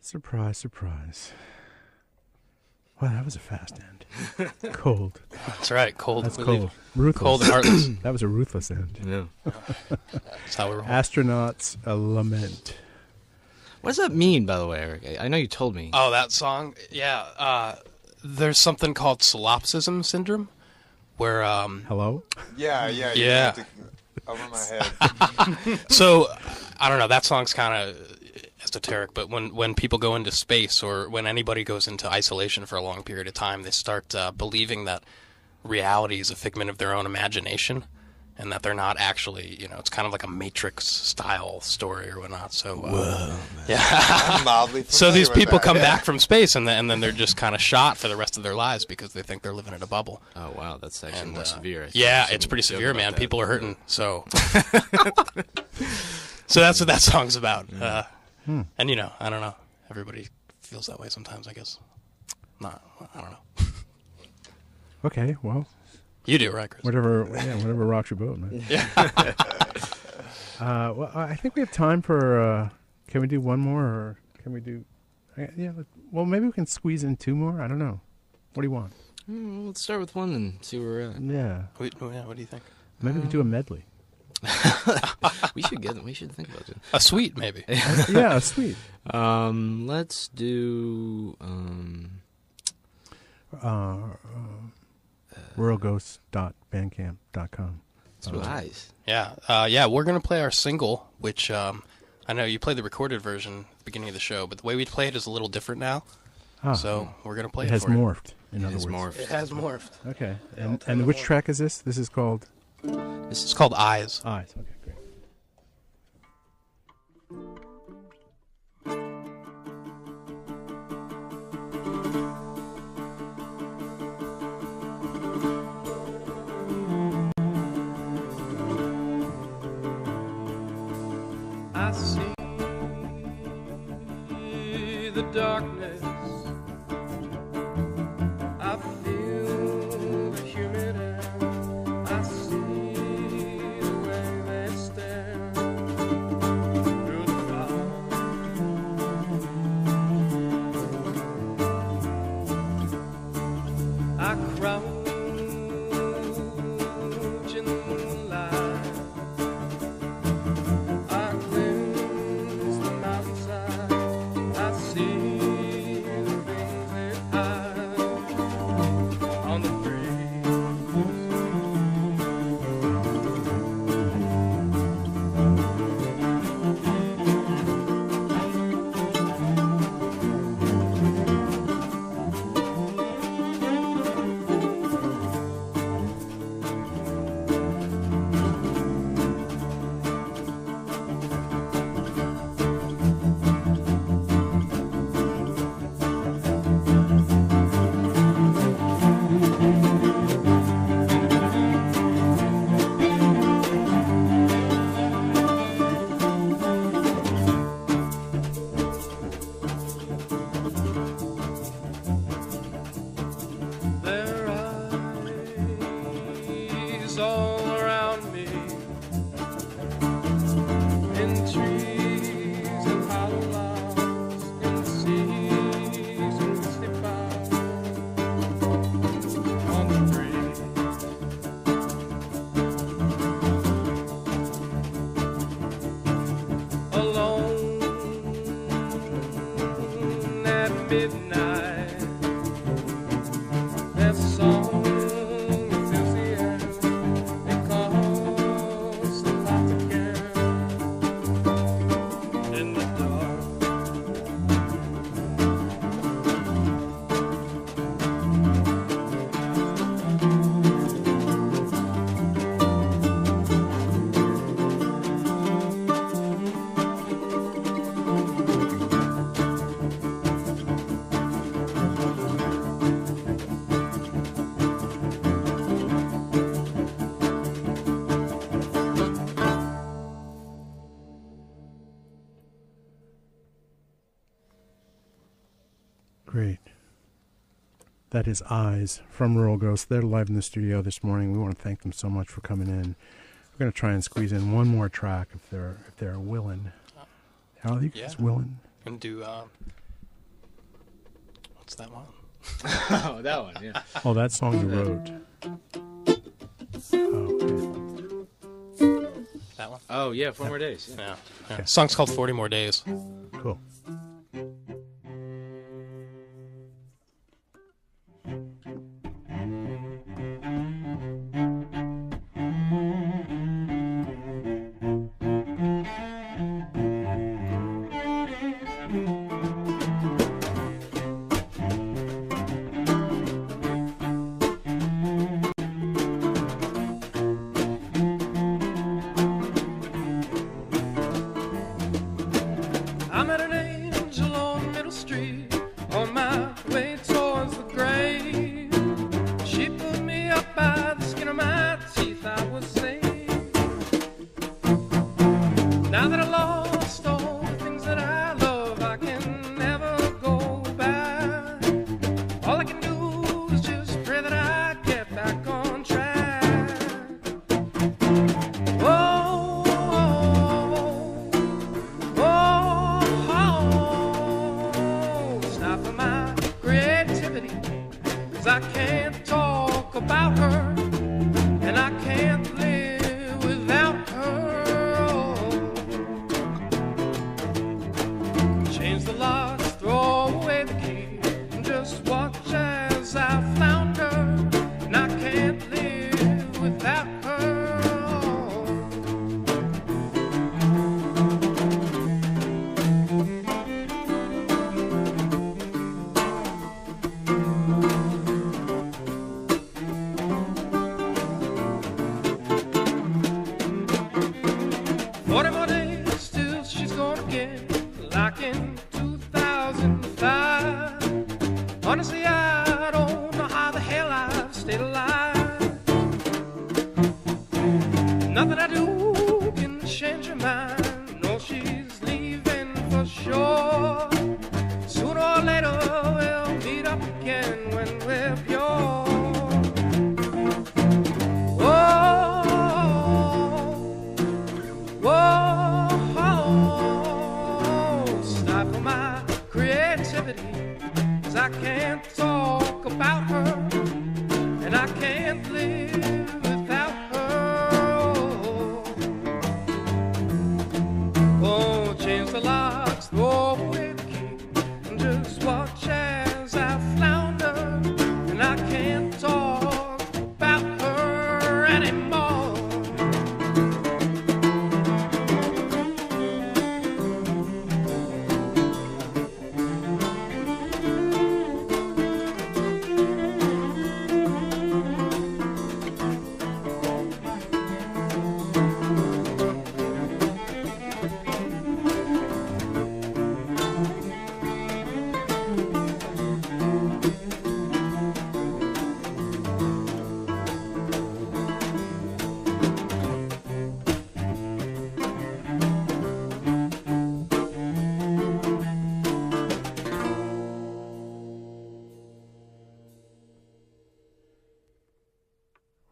[SPEAKER 1] Surprise, surprise. Wow, that was a fast end. Cold.
[SPEAKER 4] That's right. Cold.
[SPEAKER 1] That's cold. Ruthless.
[SPEAKER 4] Cold and heartless.
[SPEAKER 1] That was a ruthless end.
[SPEAKER 2] Yeah.
[SPEAKER 4] That's how we roll.
[SPEAKER 1] Astronauts, a lament.
[SPEAKER 2] What does that mean, by the way, Eric? I know you told me.
[SPEAKER 4] Oh, that song? Yeah. There's something called solipsism syndrome, where
[SPEAKER 1] Hello?
[SPEAKER 3] Yeah.
[SPEAKER 4] Yeah.
[SPEAKER 3] Over my head.
[SPEAKER 4] So I don't know. That song's kind of esoteric, but when people go into space or when anybody goes into isolation for a long period of time, they start believing that reality is a figment of their own imagination, and that they're not actually, it's kind of like a Matrix style story or whatnot. So,
[SPEAKER 2] Whoa,
[SPEAKER 4] yeah.
[SPEAKER 3] I'm mildly
[SPEAKER 4] So these
[SPEAKER 3] familiar with
[SPEAKER 4] people
[SPEAKER 3] that,
[SPEAKER 4] come
[SPEAKER 3] yeah.
[SPEAKER 4] back from space, and then they're just kind of shot for the rest of their lives because they think they're living in a bubble.
[SPEAKER 2] Oh, wow. That's actually
[SPEAKER 4] And,
[SPEAKER 2] more severe. I think.
[SPEAKER 4] Yeah,
[SPEAKER 2] I
[SPEAKER 4] it's pretty
[SPEAKER 2] shouldn't
[SPEAKER 4] severe,
[SPEAKER 2] joke
[SPEAKER 4] man.
[SPEAKER 2] about that.
[SPEAKER 4] People are hurting. So, so that's what that song's about. And I don't know. Everybody feels that way sometimes, I guess. Not, I don't know.
[SPEAKER 1] Okay, well,
[SPEAKER 4] You do, right, Chris?
[SPEAKER 1] whatever rocks your boat, man.
[SPEAKER 4] Yeah.
[SPEAKER 1] Well, I think we have time for, can we do one more, or can we do, well, maybe we can squeeze in two more. I don't know. What do you want?
[SPEAKER 2] Well, let's start with one and see where we're at.
[SPEAKER 1] Yeah.
[SPEAKER 4] What do you think?
[SPEAKER 1] Maybe we can do a medley.
[SPEAKER 2] We should think about it.
[SPEAKER 4] A suite, maybe.
[SPEAKER 1] Yeah, sweet.
[SPEAKER 2] Let's do
[SPEAKER 1] ruralghosts.bandcamp.com.
[SPEAKER 2] Through Eyes.
[SPEAKER 4] Yeah, we're going to play our single, which I know you played the recorded version at the beginning of the show, but the way we play it is a little different now. So we're going to play it
[SPEAKER 1] It has
[SPEAKER 4] for you.
[SPEAKER 1] morphed, in other words.
[SPEAKER 2] Morphed.
[SPEAKER 4] It has morphed.
[SPEAKER 1] Okay. And which track is this? This is called
[SPEAKER 4] This is called Eyes.
[SPEAKER 1] Eyes. Okay, great.
[SPEAKER 5] I see the darkness. I feel the humid air. I see the way they stare through the fog. I crouch in the light. I glimpse the mountainside. I see the things they hide on the breeze. Their eyes all around me, in trees and hollow logs, in seas and misty bows, on the breeze. Alone at midnight, their song fills the air. It calls the heart to care in the dark.
[SPEAKER 1] Great. That is Eyes from Rural Ghosts. They're live in the studio this morning. We want to thank them so much for coming in. We're going to try and squeeze in one more track if they're willing. Are you guys willing?
[SPEAKER 4] And do What's that one?
[SPEAKER 2] Oh, that one, yeah.
[SPEAKER 1] Oh, that song you wrote.
[SPEAKER 4] That one?
[SPEAKER 2] Oh, yeah, 4 more days. Yeah.
[SPEAKER 4] Yeah. The song's called 40 More Days.
[SPEAKER 1] Cool.
[SPEAKER 5] I met an angel on Middle Street on my way towards the grave. She put me up by the skin of my teeth. I was saved. Now that I lost all the things that I love, I can never go back. All I can do is just pray that I get back on track. Oh, it's not for my creativity, 'cause I can't talk about her, and I can't live without her. Change the locks, throw away the key, and just watch as I found her, and I can't live without her. Forty more days till she's gonna get like in 2005. Honestly, I don't know how the hell I've stayed alive. Nothing I do can change her mind. No, she's leaving for sure. Sooner or later we'll meet up again when we're pure. It's not for my creativity, 'cause I can't talk about her, and I can't live without her. Oh, change the locks, throw away the key, and just watch as I flounder, and I can't talk about her anymore.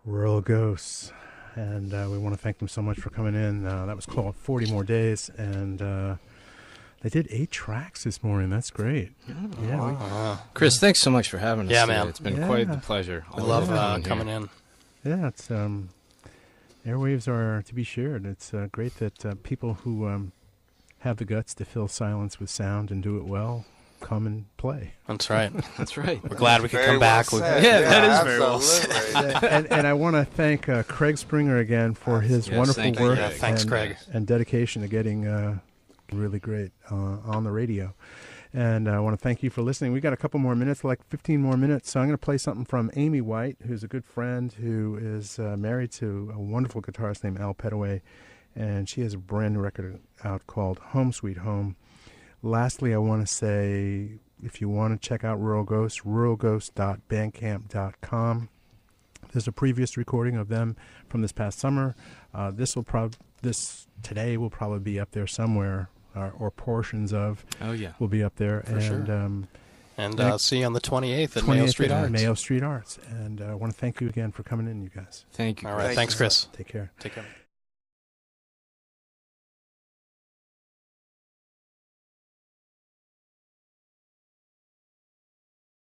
[SPEAKER 1] Rural Ghosts. And we want to thank them so much for coming in. That was called 40 More Days. And they did 8 tracks this morning. That's great. Yeah,
[SPEAKER 2] Chris, thanks so much for having us.
[SPEAKER 4] Yeah,
[SPEAKER 2] today.
[SPEAKER 4] man.
[SPEAKER 2] It's been quite the pleasure.
[SPEAKER 4] I love coming in.
[SPEAKER 1] yeah, it's airwaves are to be shared. It's great that people who have the guts to fill silence with sound and do it well come and play.
[SPEAKER 4] That's right.
[SPEAKER 2] That's right.
[SPEAKER 4] We're glad we could
[SPEAKER 3] Very
[SPEAKER 4] come
[SPEAKER 3] well
[SPEAKER 4] back.
[SPEAKER 3] said.
[SPEAKER 2] Yeah, that is very well
[SPEAKER 3] absolutely.
[SPEAKER 1] and I want to thank Craig Springer again for his
[SPEAKER 2] Yes,
[SPEAKER 1] wonderful
[SPEAKER 2] thank you,
[SPEAKER 1] work.
[SPEAKER 2] Craig.
[SPEAKER 4] Thanks,
[SPEAKER 1] and,
[SPEAKER 4] Craig.
[SPEAKER 1] And dedication to getting really great on the radio. And I want to thank you for listening. We got a couple more minutes, like 15 more minutes. So I'm going to play something from Amy White, who's a good friend who is married to a wonderful guitarist named Al Petaway. And she has a brand new record out called Home Sweet Home. Lastly, I want to say, if you want to check out Rural Ghosts, ruralghost.bandcamp.com. There's a previous recording of them from this past summer. This today will probably be up there somewhere, or portions of.
[SPEAKER 2] Oh yeah,
[SPEAKER 1] will be up there.
[SPEAKER 4] For sure. And see you on the 28th at Mayo Street Arts.
[SPEAKER 1] Mayo Street Arts. And I want to thank you again for coming in, you guys.
[SPEAKER 2] thank you.
[SPEAKER 4] All right,
[SPEAKER 3] Thank
[SPEAKER 4] thanks,
[SPEAKER 3] you,
[SPEAKER 4] Chris.
[SPEAKER 1] Take care.
[SPEAKER 4] Take care.